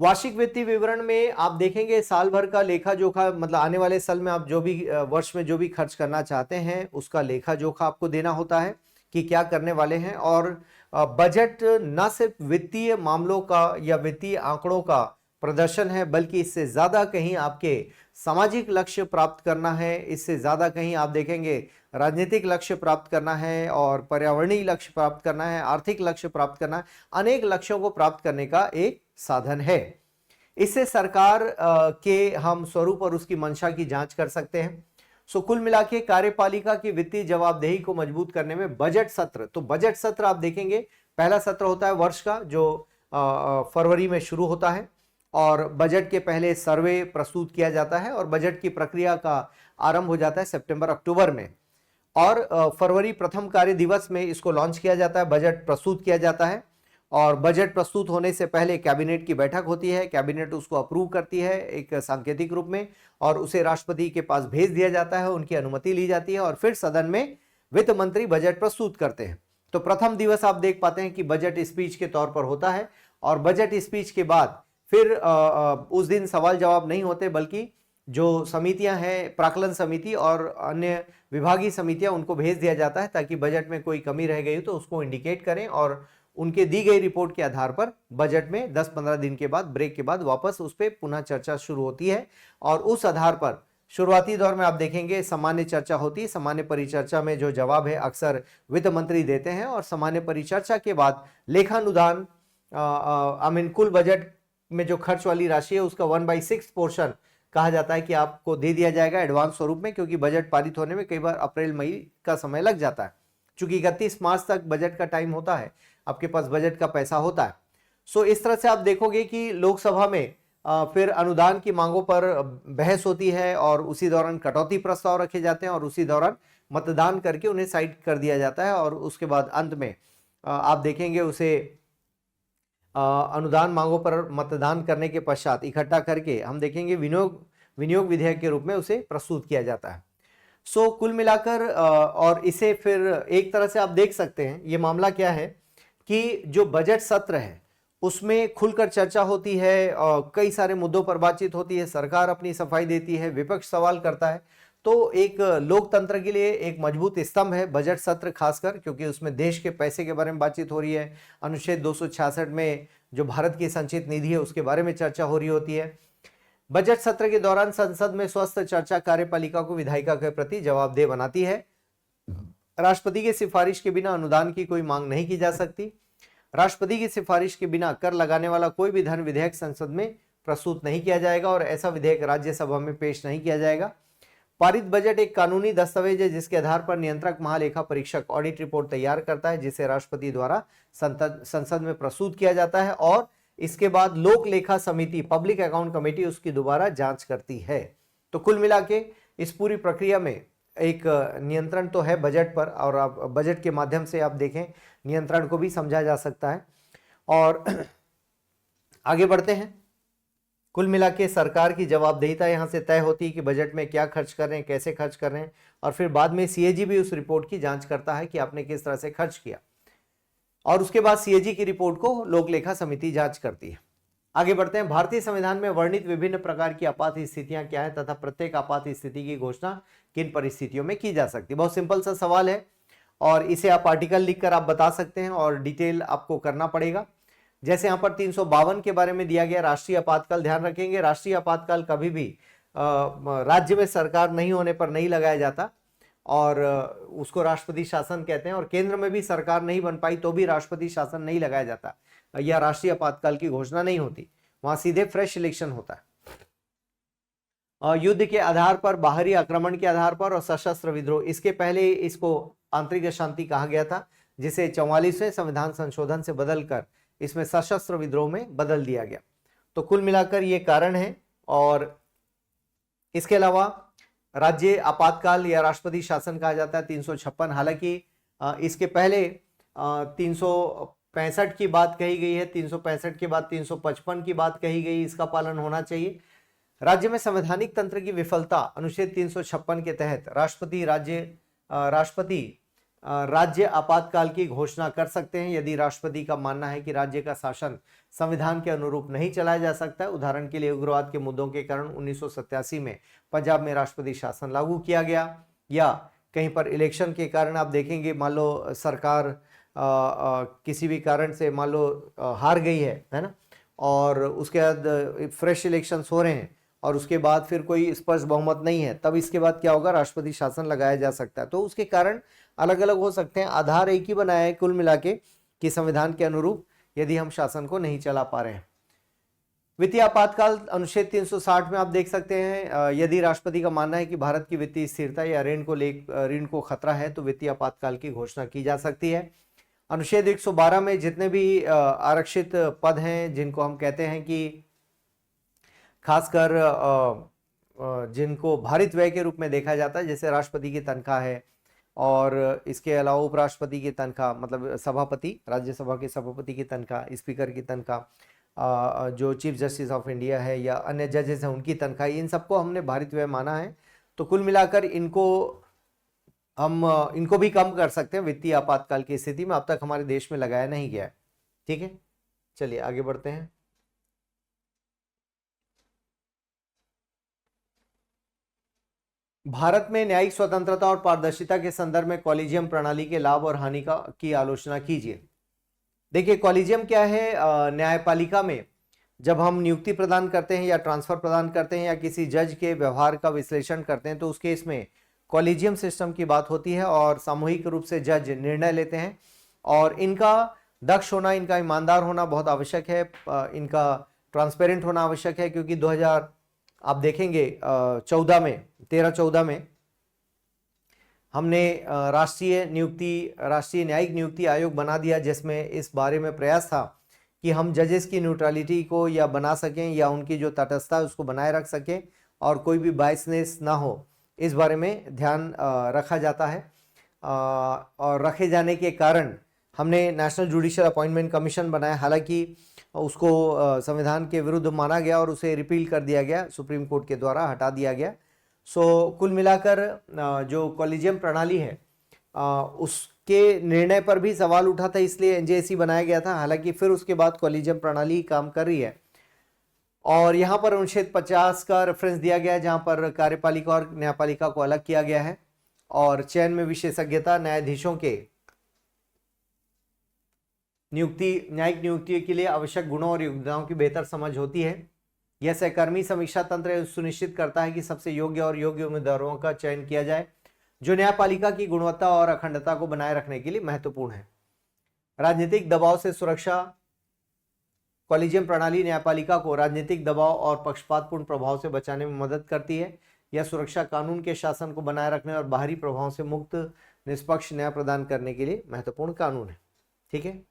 वार्षिक वित्तीय विवरण में आप देखेंगे साल भर का लेखा जोखा, मतलब आने वाले साल में आप जो भी वर्ष में जो भी खर्च करना चाहते हैं उसका लेखा जोखा आपको देना होता है कि क्या करने वाले हैं। और बजट न सिर्फ वित्तीय मामलों का या वित्तीय आंकड़ों का प्रदर्शन है, बल्कि इससे ज्यादा कहीं आपके सामाजिक लक्ष्य प्राप्त करना है, इससे ज्यादा कहीं आप देखेंगे राजनीतिक लक्ष्य प्राप्त करना है, और पर्यावरणीय लक्ष्य प्राप्त करना है, आर्थिक लक्ष्य प्राप्त करना है, अनेक लक्ष्यों को प्राप्त करने का एक साधन है। इससे सरकार के हम स्वरूप और उसकी मंशा की जांच कर सकते हैं। सो कुल मिला के कार्यपालिका की वित्तीय जवाबदेही को मजबूत करने में बजट सत्र, तो बजट सत्र आप देखेंगे पहला सत्र होता है वर्ष का जो फरवरी में शुरू होता है, और बजट के पहले सर्वे प्रस्तुत किया जाता है, और बजट की प्रक्रिया का आरंभ हो जाता है सितंबर अक्टूबर में, और फरवरी प्रथम कार्य दिवस में इसको लॉन्च किया जाता है, बजट प्रस्तुत किया जाता है। और बजट प्रस्तुत होने से पहले कैबिनेट की बैठक होती है, कैबिनेट उसको अप्रूव करती है एक सांकेतिक रूप में, और उसे राष्ट्रपति के पास भेज दिया जाता है, उनकी अनुमति ली जाती है, और फिर सदन में वित्त मंत्री बजट प्रस्तुत करते हैं। तो प्रथम दिवस आप देख पाते हैं कि बजट स्पीच के तौर पर होता है, और बजट स्पीच के बाद फिर उस दिन सवाल जवाब नहीं होते, बल्कि जो समितियां हैं, प्राक्कलन समिति और अन्य विभागीय समितियां, उनको भेज दिया जाता है ताकि बजट में कोई कमी रह गई हो तो उसको इंडिकेट करें, और उनके दी गई रिपोर्ट के आधार पर बजट में 10-15 दिन के बाद, ब्रेक के बाद वापस उस पर पुनः चर्चा शुरू होती है। और उस आधार पर शुरुआती दौर में आप देखेंगे सामान्य चर्चा होती है। सामान्य परिचर्चा में जो जवाब है अक्सर वित्त मंत्री देते हैं, और सामान्य परिचर्चा के बाद लेखानुदान कुल बजट में जो खर्च वाली राशि है उसका 1/6 पोर्शन कहा जाता है कि आपको दे दिया जाएगा एडवांस स्वरूप में, क्योंकि बजट पारित होने में कई बार अप्रैल मई का समय लग जाता है। चूंकि 31 मार्च तक बजट का टाइम होता है, आपके पास बजट का पैसा होता है। सो इस तरह से आप देखोगे कि लोकसभा में फिर अनुदान की मांगों पर बहस होती है, और उसी दौरान कटौती प्रस्ताव रखे जाते हैं, और उसी दौरान मतदान करके उन्हें साइड कर दिया जाता है, और उसके बाद अंत में आप देखेंगे उसे अनुदान मांगों पर मतदान करने के पश्चात इकट्ठा करके हम देखेंगे विनियोग विधेयक के रूप में उसे प्रस्तुत किया जाता है। सो कुल मिलाकर और इसे फिर एक तरह से आप देख सकते हैं, ये मामला क्या है कि जो बजट सत्र है उसमें खुलकर चर्चा होती है, कई सारे मुद्दों पर बातचीत होती है, सरकार अपनी सफाई देती है, विपक्ष सवाल करता है। तो एक लोकतंत्र के लिए एक मजबूत स्तंभ है बजट सत्र, खासकर क्योंकि उसमें देश के पैसे के बारे में बातचीत हो रही है। अनुच्छेद 266 में जो भारत की संचित निधि है उसके बारे में चर्चा हो रही होती है। बजट सत्र के दौरान संसद में स्वस्थ चर्चा कार्यपालिका को विधायिका के प्रति जवाबदेह बनाती है। राष्ट्रपति की सिफारिश के बिना अनुदान की कोई मांग नहीं की जा सकती। राष्ट्रपति की सिफारिश के बिना कर लगाने वाला कोई भी धन विधेयक संसद में प्रस्तुत नहीं किया जाएगा और ऐसा विधेयक राज्यसभा में पेश नहीं किया जाएगा। पारित बजट एक कानूनी दस्तावेज है जिसके आधार पर नियंत्रक महालेखा परीक्षक ऑडिट रिपोर्ट तैयार करता है, जिसे राष्ट्रपति द्वारा संसद में प्रस्तुत किया जाता है और इसके बाद लोक लेखा समिति, पब्लिक अकाउंट कमेटी उसकी दोबारा जांच करती है। तो कुल मिला के इस पूरी प्रक्रिया में एक नियंत्रण तो है बजट पर, और आप बजट के माध्यम से आप देखें नियंत्रण को भी समझा जा सकता है। और आगे बढ़ते हैं। कुल मिला के सरकार की जवाबदेहिता यहाँ से तय होती है कि बजट में क्या खर्च कर रहे हैं, कैसे खर्च कर रहे हैं, और फिर बाद में सीएजी भी उस रिपोर्ट की जांच करता है कि आपने किस तरह से खर्च किया, और उसके बाद सीएजी की रिपोर्ट को लोक लेखा समिति जांच करती है। आगे बढ़ते हैं। भारतीय संविधान में वर्णित विभिन्न प्रकार की आपात स्थितियां क्या है तथा प्रत्येक आपात स्थिति की घोषणा किन परिस्थितियों में की जा सकती है। बहुत सिंपल सा सवाल है और इसे आप आर्टिकल लिखकर आप बता सकते हैं और डिटेल आपको करना पड़ेगा। जैसे यहाँ पर 352 के बारे में दिया गया राष्ट्रीय आपातकाल। ध्यान रखेंगे राष्ट्रीय आपातकाल कभी भी राज्य में सरकार नहीं होने पर नहीं लगाया जाता और उसको राष्ट्रपति शासन कहते हैं, और केंद्र में भी सरकार नहीं बन पाई तो भी राष्ट्रपति शासन नहीं लगाया जाता या राष्ट्रीय आपातकाल की घोषणा नहीं होती, वहां सीधे फ्रेश इलेक्शन होता है। युद्ध के आधार पर, बाहरी आक्रमण के आधार पर और सशस्त्र विद्रोह, इसके पहले इसको आंतरिक अशांति कहा गया था, जिसे 44वें संविधान संशोधन से बदलकर इसमें सशस्त्र विद्रोह में बदल दिया गया। तो कुल मिलाकर ये कारण है। और इसके अलावा राज्य आपातकाल या राष्ट्रपति शासन कहा जाता है 356। हालांकि इसके पहले 365 की बात कही गई है, 365 के बाद 355 की बात कही गई, इसका पालन होना चाहिए। राज्य में संवैधानिक तंत्र की विफलता, अनुच्छेद 356 के तहत राष्ट्रपति राज्य आपातकाल की घोषणा कर सकते हैं यदि राष्ट्रपति का मानना है कि राज्य का शासन संविधान के अनुरूप नहीं चलाया जा सकता है। उदाहरण के लिए उग्रवाद के मुद्दों के कारण 1987 में पंजाब में राष्ट्रपति शासन लागू किया गया, या कहीं पर इलेक्शन के कारण आप देखेंगे मान लो सरकार किसी भी कारण से मान लो हार गई है ना, और उसके बाद फ्रेश इलेक्शंस हो रहे हैं और उसके बाद फिर कोई स्पष्ट बहुमत नहीं है, तब इसके बाद क्या होगा, राष्ट्रपति शासन लगाया जा सकता है। तो उसके कारण अलग अलग हो सकते हैं, आधार एक ही बनाया है कुल मिला के कि संविधान के अनुरूप यदि हम शासन को नहीं चला पा रहे हैं। वित्तीय आपातकाल अनुच्छेद 360 में आप देख सकते हैं यदि राष्ट्रपति का मानना है कि भारत की वित्तीय स्थिरता या ऋण को खतरा है तो वित्तीय आपातकाल की घोषणा की जा सकती है। अनुच्छेद 112 में जितने भी आरक्षित पद हैं जिनको हम कहते हैं कि खासकर जिनको भारित व्यय के रूप में देखा जाता है, जैसे राष्ट्रपति की तनख्वाह है और इसके अलावा उपराष्ट्रपति की तनख्वाह, मतलब सभापति, राज्यसभा के सभापति की तनख्वाह, स्पीकर की तनख्वाह, जो चीफ जस्टिस ऑफ इंडिया है या अन्य जजेस हैं उनकी तनख्वाह, इन सबको हमने भारित व्यय माना है। तो कुल मिलाकर इनको भी कम कर सकते हैं वित्तीय आपातकाल की स्थिति में। अब तक हमारे देश में लगाया नहीं गया है। ठीक है, चलिए आगे बढ़ते हैं। भारत में न्यायिक स्वतंत्रता और पारदर्शिता के संदर्भ में कॉलेजियम प्रणाली के लाभ और हानि की आलोचना कीजिए। देखिए कॉलेजियम क्या है, न्यायपालिका में जब हम नियुक्ति प्रदान करते हैं या ट्रांसफर प्रदान करते हैं या किसी जज के व्यवहार का विश्लेषण करते हैं तो उस केस में कॉलेजियम सिस्टम की बात होती है और सामूहिक रूप से जज निर्णय लेते हैं और इनका दक्ष होना, इनका ईमानदार होना बहुत आवश्यक है, इनका ट्रांसपेरेंट होना आवश्यक है, क्योंकि 2000 आप देखेंगे 13-14 में हमने राष्ट्रीय न्यायिक नियुक्ति आयोग बना दिया, जिसमें इस बारे में प्रयास था कि हम जजेस की न्यूट्रलिटी को या बना सकें या उनकी जो तटस्थता है उसको बनाए रख सकें और कोई भी बायसनेस ना हो, इस बारे में ध्यान रखा जाता है। और रखे जाने के कारण हमने नेशनल जुडिशियल अपॉइंटमेंट कमीशन बनाया। हालांकि उसको संविधान के विरुद्ध माना गया और उसे रिपील कर दिया गया, सुप्रीम कोर्ट के द्वारा हटा दिया गया। सो कुल मिलाकर जो कॉलेजियम प्रणाली है के निर्णय पर भी सवाल उठा था, इसलिए एनजेसी बनाया गया था। हालांकि फिर उसके बाद कॉलेजियम प्रणाली काम कर रही है। और यहाँ पर अनुच्छेद 50 का रेफरेंस दिया गया है, जहां पर कार्यपालिका और न्यायपालिका को अलग किया गया है। और चयन में विशेषज्ञता न्यायाधीशों के न्यायिक नियुक्ति के लिए आवश्यक गुणों और योग्यताओं की बेहतर समझ होती है। यह सहकर्मी समीक्षा तंत्र सुनिश्चित करता है कि सबसे योग्य और योग्य उम्मीदवारों का चयन किया जाए, जो न्यायपालिका की गुणवत्ता और अखंडता को बनाए रखने के लिए महत्वपूर्ण है। राजनीतिक दबाव से सुरक्षा। कॉलेजियम प्रणाली न्यायपालिका को राजनीतिक दबाव और पक्षपातपूर्ण प्रभाव से बचाने में मदद करती है। यह सुरक्षा कानून के शासन को बनाए रखने और बाहरी प्रभावों से मुक्त निष्पक्ष न्याय प्रदान करने के लिए महत्वपूर्ण कानून है। ठीक है।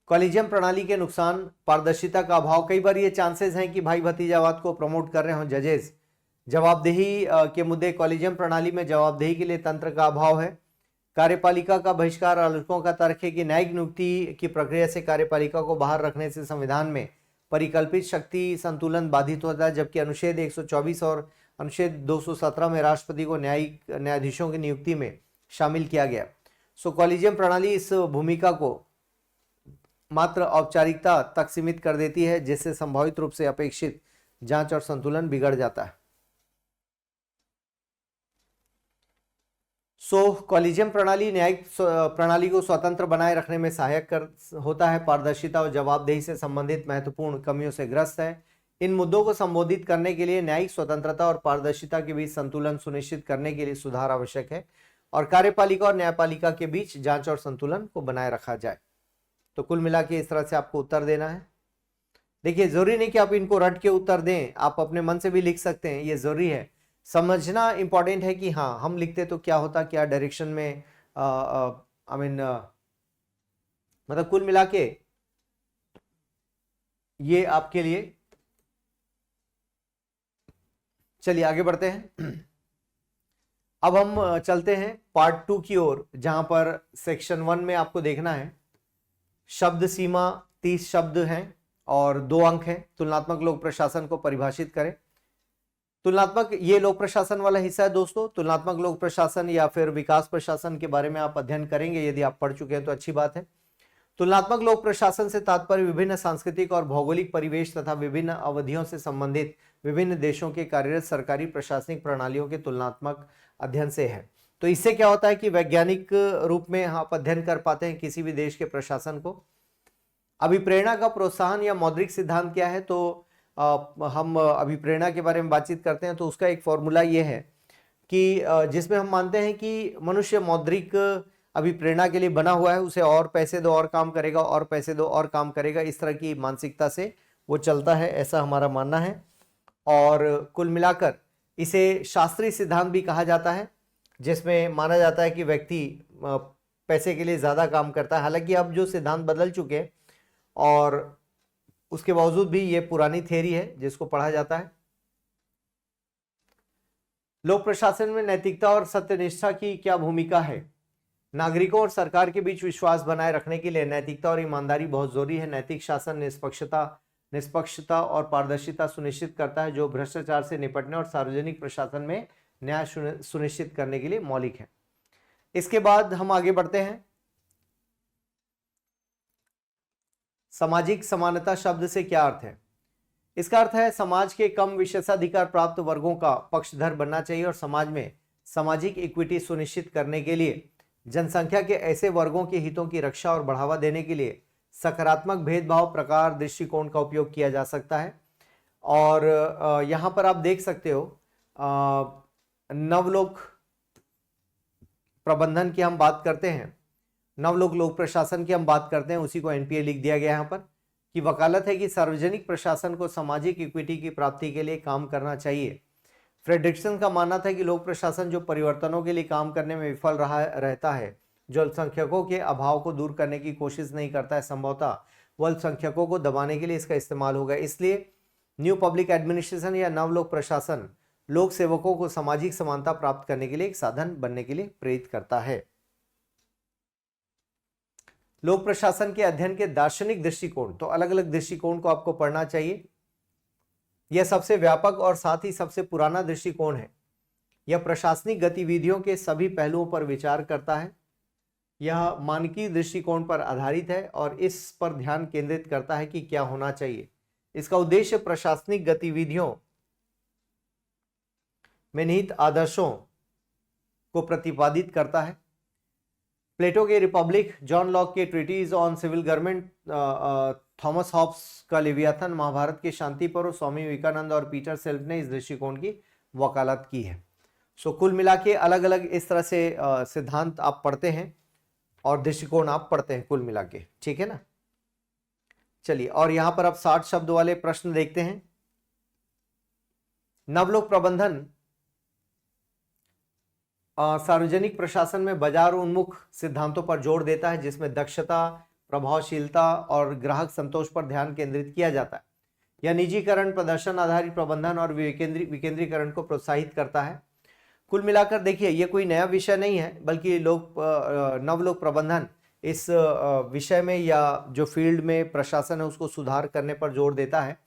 कॉलेजियम प्रणाली के नुकसान, पारदर्शिता का अभाव। कई बार ये चांसेस हैं कि भाई भतीजावाद को प्रमोट कर रहे हों जजेस। जवाबदेही के मुद्दे। कॉलेजियम प्रणाली में जवाबदेही के लिए तंत्र का अभाव है। कार्यपालिका का बहिष्कार। आलोचकों का तर्क है कि न्यायिक नियुक्ति की प्रक्रिया से कार्यपालिका को बाहर रखने से संविधान में परिकल्पित शक्ति संतुलन बाधित होता है, जबकि अनुच्छेद 124 और अनुच्छेद 217 में राष्ट्रपति को न्यायाधीशों की नियुक्ति में शामिल किया गया। सो कॉलेजियम प्रणाली इस भूमिका को मात्र औपचारिकता तक सीमित कर देती है, जिससे संभावित रूप से अपेक्षित जांच और संतुलन बिगड़ जाता है। कॉलेजियम प्रणाली न्यायिक प्रणाली को स्वतंत्र बनाए रखने में सहायक होता है। पारदर्शिता और जवाबदेही से संबंधित महत्वपूर्ण कमियों से ग्रस्त है। इन मुद्दों को संबोधित करने के लिए न्यायिक स्वतंत्रता और पारदर्शिता के बीच संतुलन सुनिश्चित करने के लिए सुधार आवश्यक है, और कार्यपालिका और न्यायपालिका के बीच जांच और संतुलन को बनाए रखा जाए। तो कुल मिला के इस तरह से आपको उत्तर देना है। देखिए, जरूरी नहीं कि आप इनको रट के उत्तर दें, आप अपने मन से भी लिख सकते हैं। ये जरूरी है, समझना इंपॉर्टेंट है कि हाँ, हम लिखते तो क्या होता, क्या डायरेक्शन में मतलब कुल मिला के ये आपके लिए। चलिए आगे बढ़ते हैं। अब हम चलते हैं पार्ट 2 की ओर, जहां पर सेक्शन 1 में आपको देखना है शब्द सीमा 30 शब्द हैं और 2 अंक हैं। तुलनात्मक लोक प्रशासन को परिभाषित करें। तुलनात्मक, ये लोक प्रशासन वाला हिस्सा है दोस्तों। तुलनात्मक लोक प्रशासन या फिर विकास प्रशासन के बारे में आप अध्ययन करेंगे, यदि आप पढ़ चुके हैं तो अच्छी बात है। तुलनात्मक लोक प्रशासन से तात्पर्य विभिन्न सांस्कृतिक और भौगोलिक परिवेश तथा विभिन्न अवधियों से संबंधित विभिन्न देशों के कार्यरत सरकारी प्रशासनिक प्रणालियों के तुलनात्मक अध्ययन से है। तो इससे क्या होता है कि वैज्ञानिक रूप में आप अध्ययन कर पाते हैं किसी भी देश के प्रशासन को। अभिप्रेरणा का प्रोत्साहन या मौद्रिक सिद्धांत क्या है, तो हम अभिप्रेरणा के बारे में बातचीत करते हैं। तो उसका एक फॉर्मूला ये है कि जिसमें हम मानते हैं कि मनुष्य मौद्रिक अभिप्रेरणा के लिए बना हुआ है। उसे और पैसे दो और काम करेगा, और पैसे दो और काम करेगा, इस तरह की मानसिकता से वो चलता है, ऐसा हमारा मानना है। और कुल मिलाकर इसे शास्त्रीय सिद्धांत भी कहा जाता है, जिसमें माना जाता है कि व्यक्ति पैसे के लिए ज़्यादा काम करता है। हालांकि अब जो सिद्धांत बदल चुके हैं, और उसके बावजूद भी ये पुरानी थ्योरी है जिसको पढ़ा जाता है। लोक प्रशासन में नैतिकता और सत्यनिष्ठा की क्या भूमिका है। नागरिकों और सरकार के बीच विश्वास बनाए रखने के लिए नैतिकता और ईमानदारी बहुत जरूरी है। नैतिक शासन निष्पक्षता और पारदर्शिता सुनिश्चित करता है, जो भ्रष्टाचार से निपटने और सार्वजनिक प्रशासन में न्याय सुनिश्चित करने के लिए मौलिक है। इसके बाद हम आगे बढ़ते हैं। सामाजिक समानता शब्द से क्या अर्थ है। इसका अर्थ है समाज के कम विशेषाधिकार प्राप्त वर्गों का पक्षधर बनना चाहिए, और समाज में सामाजिक इक्विटी सुनिश्चित करने के लिए जनसंख्या के ऐसे वर्गों के हितों की रक्षा और बढ़ावा देने के लिए सकारात्मक भेदभाव प्रकार दृष्टिकोण का उपयोग किया जा सकता है। और यहाँ पर आप देख सकते हो नवलोक प्रबंधन की हम बात करते हैं, नवलोक लोक प्रशासन की हम बात करते हैं, उसी को एनपीए लिख दिया गया यहाँ पर कि वकालत है कि सार्वजनिक प्रशासन को सामाजिक इक्विटी की प्राप्ति के लिए काम करना चाहिए। फ्रेडरिक्सन का मानना था कि लोक प्रशासन जो परिवर्तनों के लिए काम करने में विफल रहता है, जो अल्पसंख्यकों के अभाव को दूर करने की कोशिश नहीं करता है, संभवतः वो अल्पसंख्यकों को दबाने के लिए इसका इस्तेमाल होगा। इसलिए न्यू पब्लिक एडमिनिस्ट्रेशन या नवलोक प्रशासन लोक सेवकों को सामाजिक समानता प्राप्त करने के लिए एक साधन बनने के लिए प्रेरित करता है। लोक प्रशासन के अध्ययन के दार्शनिक दृष्टिकोण, तो अलग अलग दृष्टिकोण को आपको पढ़ना चाहिए। यह सबसे व्यापक और साथ ही सबसे पुराना दृष्टिकोण है। यह प्रशासनिक गतिविधियों के सभी पहलुओं पर विचार करता है। यह मानकीय दृष्टिकोण पर आधारित है और इस पर ध्यान केंद्रित करता है कि क्या होना चाहिए। इसका उद्देश्य प्रशासनिक गतिविधियों में निहित आदर्शों को प्रतिपादित करता है। प्लेटो के रिपब्लिक, जॉन लॉक के treatise on civil government, Thomas Hobbes का लेवियाथन, महाभारत के शांति पर्व, स्वामी विवेकानंद और पीटर सेल्फ ने इस दृष्टिकोण की वकालत की है। सो कुल मिला के अलग अलग इस तरह से सिद्धांत आप पढ़ते हैं और दृष्टिकोण आप पढ़ते हैं कुल मिला के, ठीक है ना। चलिए, और यहां पर अब 60 शब्द वाले प्रश्न देखते हैं। नवलोक प्रबंधन सार्वजनिक प्रशासन में बाजार उन्मुख सिद्धांतों पर जोर देता है, जिसमें दक्षता, प्रभावशीलता और ग्राहक संतोष पर ध्यान केंद्रित किया जाता है। यह निजीकरण, प्रदर्शन आधारित प्रबंधन और विकेंद्रीकरण को प्रोत्साहित करता है। कुल मिलाकर देखिए, ये कोई नया विषय नहीं है, बल्कि नवलोक प्रबंधन इस विषय में या जो फील्ड में प्रशासन है उसको सुधार करने पर जोर देता है।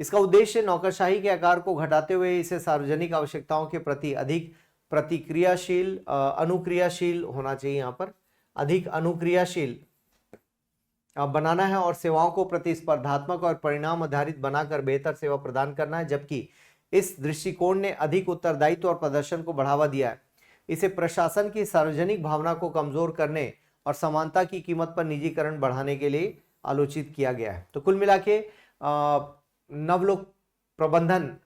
इसका उद्देश्य नौकरशाही के आकार को घटाते हुए इसे सार्वजनिक आवश्यकताओं के प्रति अधिक प्रतिक्रियाशील, अनुक्रियाशील होना चाहिए, यहाँ पर अधिक अनुक्रियाशील बनाना है और सेवाओं को प्रतिस्पर्धात्मक और परिणाम आधारित बनाकर बेहतर सेवा प्रदान करना है। जबकि इस दृष्टिकोण ने अधिक उत्तरदायित्व और प्रदर्शन को बढ़ावा दिया है। इसे प्रशासन की सार्वजनिक भावना को कमजोर करने और समानता की कीमत पर निजीकरण बढ़ाने के लिए आलोचित किया गया है। तो कुल मिला के नवलोक प्रबंधन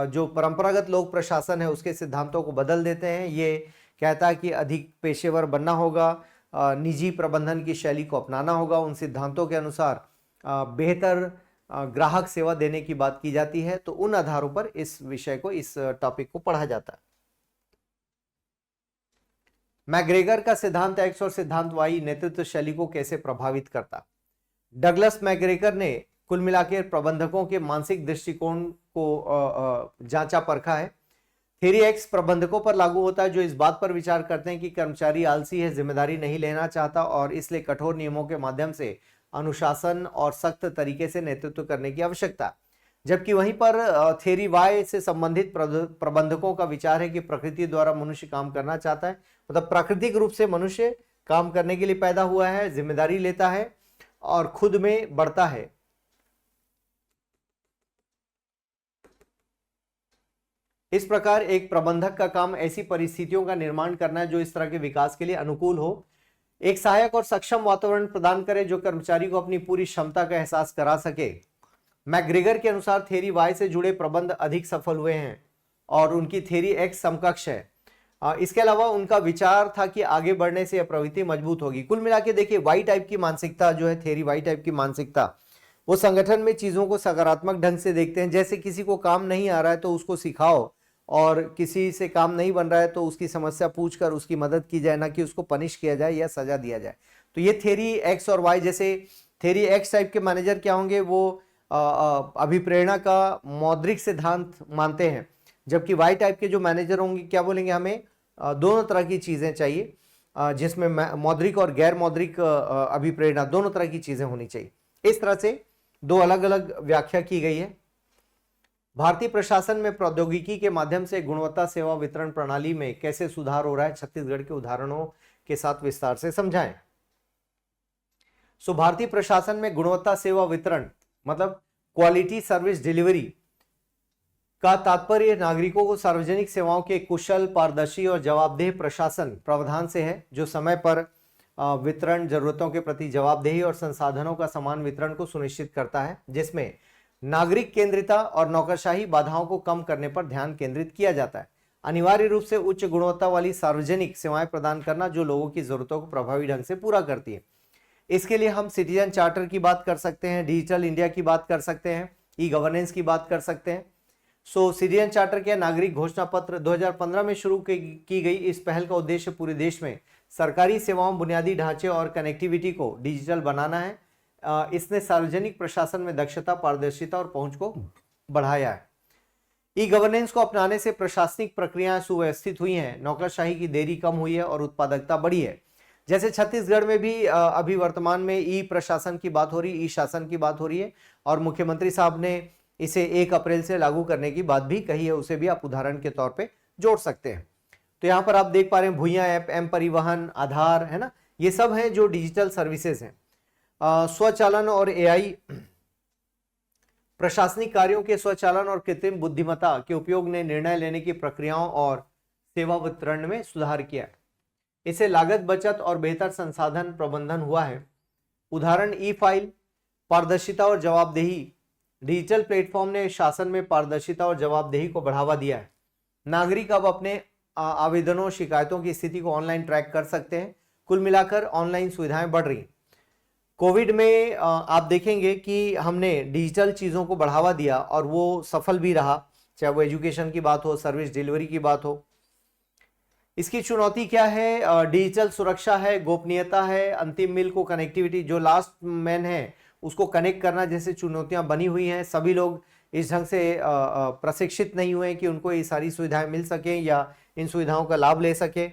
जो परंपरागत लोक प्रशासन है उसके सिद्धांतों को बदल देते हैं। ये कहता है कि अधिक पेशेवर बनना होगा, निजी प्रबंधन की शैली को अपनाना होगा। उन सिद्धांतों के अनुसार बेहतर ग्राहक सेवा देने की बात की जाती है। तो उन आधारों पर इस विषय को, इस टॉपिक को पढ़ा जाता है। मैग्रेगर का सिद्धांत एक्स और सिद्धांत वाई नेतृत्व शैली को कैसे प्रभावित करता। डगलस मैग्रेगर ने कुल मिलाकर प्रबंधकों के मानसिक दृष्टिकोण को जांचा परखा है। थ्योरी एक्स प्रबंधकों पर लागू होता है जो इस बात पर विचार करते हैं कि कर्मचारी आलसी है, जिम्मेदारी नहीं लेना चाहता और इसलिए कठोर नियमों के माध्यम से अनुशासन और सख्त तरीके से नेतृत्व करने की आवश्यकता। जबकि वहीं पर थ्योरी वाई से संबंधित प्रबंधकों का विचार है कि प्रकृति द्वारा मनुष्य काम करना चाहता है, मतलब प्राकृतिक रूप से मनुष्य काम करने के लिए पैदा हुआ है, जिम्मेदारी लेता है और खुद में बढ़ता है। इस प्रकार एक प्रबंधक का काम ऐसी परिस्थितियों का निर्माण करना है जो इस तरह के विकास के लिए अनुकूल हो, एक सहायक और सक्षम वातावरण प्रदान करे जो कर्मचारी को अपनी पूरी क्षमता का एहसास करा सके। मैग्रेगर के अनुसार थ्योरी वाई से जुड़े प्रबंध अधिक सफल हुए हैं और उनकी थ्योरी एक्स समकक्ष है। इसके अलावा उनका विचार था कि आगे बढ़ने से यह प्रवृत्ति मजबूत होगी। कुल मिला के देखिए, वाई टाइप की मानसिकता जो है, थ्योरी वाई टाइप की मानसिकता, वो संगठन में चीजों को सकारात्मक ढंग से देखते हैं। जैसे किसी को काम नहीं आ रहा है तो उसको सिखाओ, और किसी से काम नहीं बन रहा है तो उसकी समस्या पूछकर उसकी मदद की जाए, ना कि उसको पनिश किया जाए या सजा दिया जाए। तो ये थ्योरी एक्स और वाई, जैसे थ्योरी एक्स टाइप के मैनेजर क्या होंगे, वो अभिप्रेरणा का मौद्रिक सिद्धांत मानते हैं, जबकि वाई टाइप के जो मैनेजर होंगे क्या बोलेंगे, हमें दोनों तरह की चीजें चाहिए, जिसमें मौद्रिक और गैर मौद्रिक अभिप्रेरणा दोनों तरह की चीजें होनी चाहिए। इस तरह से दो अलग अलग व्याख्या की गई है। भारतीय प्रशासन में प्रौद्योगिकी के माध्यम से गुणवत्ता सेवा वितरण प्रणाली में कैसे सुधार हो रहा है, छत्तीसगढ़ के उदाहरणों के साथ विस्तार से समझाएं। भारतीय प्रशासन में गुणवत्ता सेवा वितरण मतलब क्वालिटी सर्विस डिलीवरी का तात्पर्य नागरिकों को सार्वजनिक सेवाओं के कुशल, पारदर्शी और जवाबदेह प्रशासन प्रावधान से है, जो समय पर वितरण, जरूरतों के प्रति जवाबदेही और संसाधनों का समान वितरण को सुनिश्चित करता है, जिसमें नागरिक केंद्रिता और नौकरशाही बाधाओं को कम करने पर ध्यान केंद्रित किया जाता है। अनिवार्य रूप से उच्च गुणवत्ता वाली सार्वजनिक सेवाएं प्रदान करना जो लोगों की जरूरतों को प्रभावी ढंग से पूरा करती है। इसके लिए हम सिटीजन चार्टर की बात कर सकते हैं, डिजिटल इंडिया की बात कर सकते हैं, ई गवर्नेंस की बात कर सकते हैं। सिटीजन चार्टर क्या, नागरिक घोषणा पत्र 2015 में शुरू की गई इस पहल का उद्देश्य पूरे देश में सरकारी सेवाओं, बुनियादी ढांचे और कनेक्टिविटी को डिजिटल बनाना है। इसने सार्वजनिक प्रशासन में दक्षता, पारदर्शिता और पहुंच को बढ़ाया है। ई गवर्नेंस को अपनाने से प्रशासनिक प्रक्रियाएं सुव्यवस्थित हुई हैं, नौकरशाही की देरी कम हुई है और उत्पादकता बढ़ी है। जैसे छत्तीसगढ़ में भी अभी वर्तमान में ई प्रशासन की बात हो रही, ई शासन की बात हो रही है और मुख्यमंत्री साहब ने इसे 1 अप्रैल से लागू करने की बात भी कही है, उसे भी आप उदाहरण के तौर पे जोड़ सकते हैं। तो यहाँ पर आप देख पा रहे हैं भुइयां ऐप, एम परिवहन, आधार, है ना, ये सब हैं जो डिजिटल सर्विसेज हैं। स्वचालन और एआई, प्रशासनिक कार्यों के स्वचालन और कृत्रिम बुद्धिमत्ता के उपयोग ने निर्णय लेने की प्रक्रियाओं और सेवा वितरण में सुधार किया है। इससे लागत बचत और बेहतर संसाधन प्रबंधन हुआ है। उदाहरण ई फाइल, पारदर्शिता और जवाबदेही। डिजिटल प्लेटफॉर्म ने शासन में पारदर्शिता और जवाबदेही को बढ़ावा दिया है। नागरिक अब अपने आवेदनों, शिकायतों की स्थिति को ऑनलाइन ट्रैक कर सकते हैं। कुल मिलाकर ऑनलाइन सुविधाएं बढ़ रही। कोविड में आप देखेंगे कि हमने डिजिटल चीज़ों को बढ़ावा दिया और वो सफल भी रहा, चाहे वो एजुकेशन की बात हो, सर्विस डिलीवरी की बात हो। इसकी चुनौती क्या है? डिजिटल सुरक्षा है, गोपनीयता है, अंतिम मील को कनेक्टिविटी, जो लास्ट मैन है उसको कनेक्ट करना जैसे चुनौतियां बनी हुई हैं। सभी लोग इस ढंग से प्रशिक्षित नहीं हुए कि उनको ये सारी सुविधाएं मिल सकें या इन सुविधाओं का लाभ ले सके।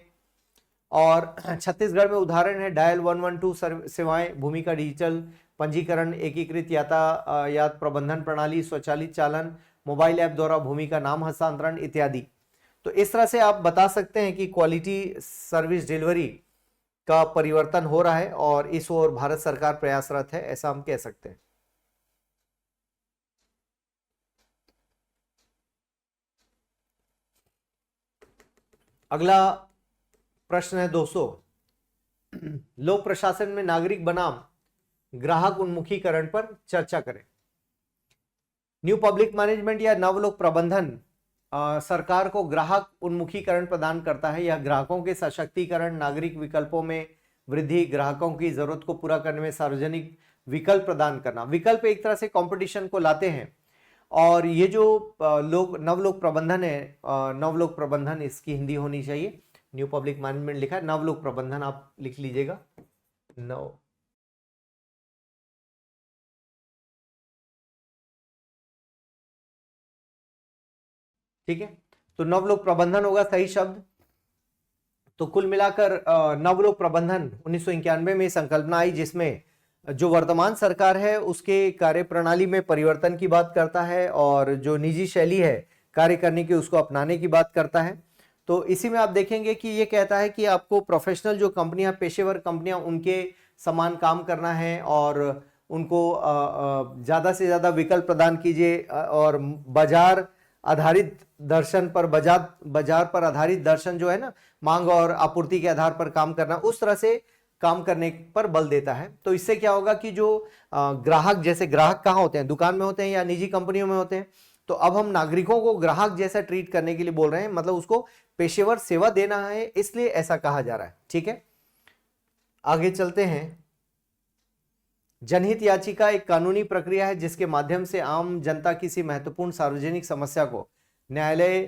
और छत्तीसगढ़ में उदाहरण है डायल 112 सेवाएं, भूमिका डिजिटल पंजीकरण, एकीकृत यातायात प्रबंधन प्रणाली, स्वचालित चालन, मोबाइल ऐप द्वारा भूमिका नाम हस्तांतरण इत्यादि। तो इस तरह से आप बता सकते हैं कि क्वालिटी सर्विस डिलीवरी का परिवर्तन हो रहा है और इस ओर भारत सरकार प्रयासरत है, ऐसा हम कह सकते हैं। अगला प्रश्न है 200, लोक प्रशासन में नागरिक बनाम ग्राहक उन्मुखीकरण पर चर्चा करें। न्यू पब्लिक मैनेजमेंट या नवलोक प्रबंधन सरकार को ग्राहक उन्मुखीकरण प्रदान करता है। यह ग्राहकों के सशक्तिकरण, नागरिक विकल्पों में वृद्धि, ग्राहकों की जरूरत को पूरा करने में सार्वजनिक विकल्प प्रदान करना। विकल्प एक तरह से कंपटीशन को लाते हैं। और ये जो नवलोक प्रबंधन है, नवलोक प्रबंधन इसकी हिंदी होनी चाहिए, न्यू पब्लिक मैनेजमेंट लिखा है, नवलोक प्रबंधन आप लिख लीजिएगा। नव ठीक है, तो नवलोक प्रबंधन होगा सही शब्द। तो कुल मिलाकर नवलोक प्रबंधन 1991 में संकल्पना आई, जिसमें जो वर्तमान सरकार है उसके कार्य प्रणाली में परिवर्तन की बात करता है और जो निजी शैली है कार्य करने की उसको अपनाने की बात करता है। तो इसी में आप देखेंगे कि ये कहता है कि आपको प्रोफेशनल जो कंपनियां, पेशेवर कंपनियां, उनके समान काम करना है और उनको ज़्यादा से ज़्यादा विकल्प प्रदान कीजिए और बाजार आधारित दर्शन पर, बाजार पर आधारित दर्शन जो है ना, मांग और आपूर्ति के आधार पर काम करना, उस तरह से काम करने पर बल देता है। तो इससे क्या होगा कि जो ग्राहक, जैसे ग्राहक कहाँ होते हैं, दुकान में होते हैं या निजी कंपनियों में होते हैं, तो अब हम नागरिकों को ग्राहक जैसा ट्रीट करने के लिए बोल रहे हैं, मतलब उसको पेशेवर सेवा देना है, इसलिए ऐसा कहा जा रहा है। ठीक है, आगे चलते हैं। जनहित याचिका एक कानूनी प्रक्रिया है जिसके माध्यम से आम जनता किसी महत्वपूर्ण सार्वजनिक समस्या को न्यायालय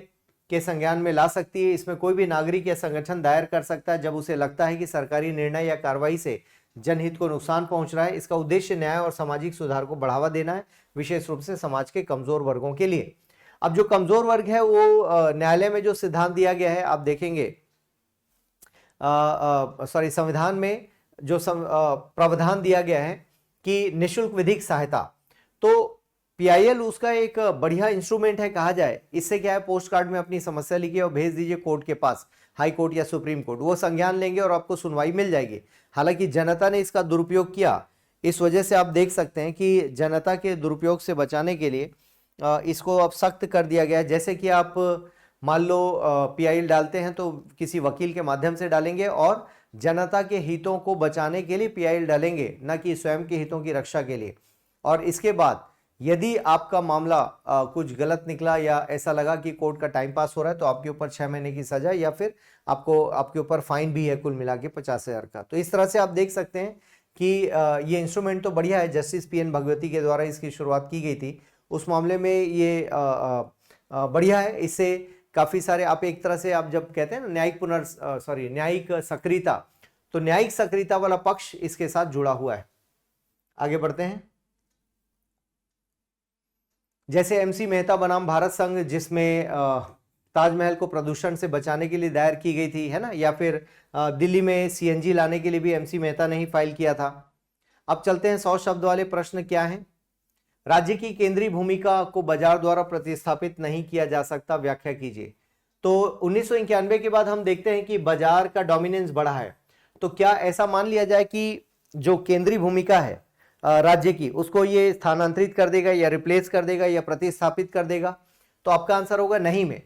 के संज्ञान में ला सकती है। इसमें कोई भी नागरिक या संगठन दायर कर सकता है जब उसे लगता है कि सरकारी निर्णय या कार्रवाई से जनहित को नुकसान पहुंच रहा है। इसका उद्देश्य न्याय और सामाजिक सुधार को बढ़ावा देना है, विशेष रूप से समाज के कमजोर वर्गों के लिए। अब जो कमजोर वर्ग है वो न्यायालय में जो सिद्धांत दिया गया है, आप देखेंगे संविधान में जो प्रावधान दिया गया है कि निःशुल्क विधिक सहायता, तो पीआईएल उसका एक बढ़िया इंस्ट्रूमेंट है कहा जाए। इससे क्या है, पोस्ट कार्ड में अपनी समस्या लिखिए और भेज दीजिए कोर्ट के पास, हाई कोर्ट या सुप्रीम कोर्ट, वो संज्ञान लेंगे और आपको सुनवाई मिल जाएगी। हालांकि जनता ने इसका दुरुपयोग किया, इस वजह से आप देख सकते हैं कि जनता के दुरुपयोग से बचाने के लिए इसको अब सख्त कर दिया गया है। जैसे कि आप मान लो पीआईएल डालते हैं तो किसी वकील के माध्यम से डालेंगे और जनता के हितों को बचाने के लिए पीआईएल डालेंगे, न कि स्वयं के हितों की रक्षा के लिए। और इसके बाद यदि आपका मामला कुछ गलत निकला या ऐसा लगा कि कोर्ट का टाइम पास हो रहा है, तो आपके ऊपर 6 महीने की सजा या फिर आपके ऊपर फाइन भी है, कुल मिला के 50,000 का। तो इस तरह से आप देख सकते हैं कि ये इंस्ट्रूमेंट तो बढ़िया है। जस्टिस पीएन भगवती के द्वारा इसकी शुरुआत की गई थी, उस मामले में ये बढ़िया है। इससे काफ़ी सारे, आप एक तरह से आप जब कहते हैं ना न्यायिक सक्रियता, तो न्यायिक सक्रियता वाला पक्ष इसके साथ जुड़ा हुआ है। आगे बढ़ते हैं। जैसे एमसी मेहता बनाम भारत संघ, जिसमें ताजमहल को प्रदूषण से बचाने के लिए दायर की गई थी, है ना, या फिर दिल्ली में सीएनजी लाने के लिए भी एमसी मेहता ने ही फाइल किया था। अब चलते हैं 100 शब्द वाले प्रश्न क्या है। राज्य की केंद्रीय भूमिका को बाजार द्वारा प्रतिस्थापित नहीं किया जा सकता, व्याख्या कीजिए। तो 1991 के बाद हम देखते हैं कि बाजार का डोमिनेंस बढ़ा है। तो क्या ऐसा मान लिया जाए कि जो केंद्रीय भूमिका है राज्य की, उसको ये स्थानांतरित कर देगा या रिप्लेस कर देगा या प्रतिस्थापित कर देगा? तो आपका आंसर होगा नहीं में।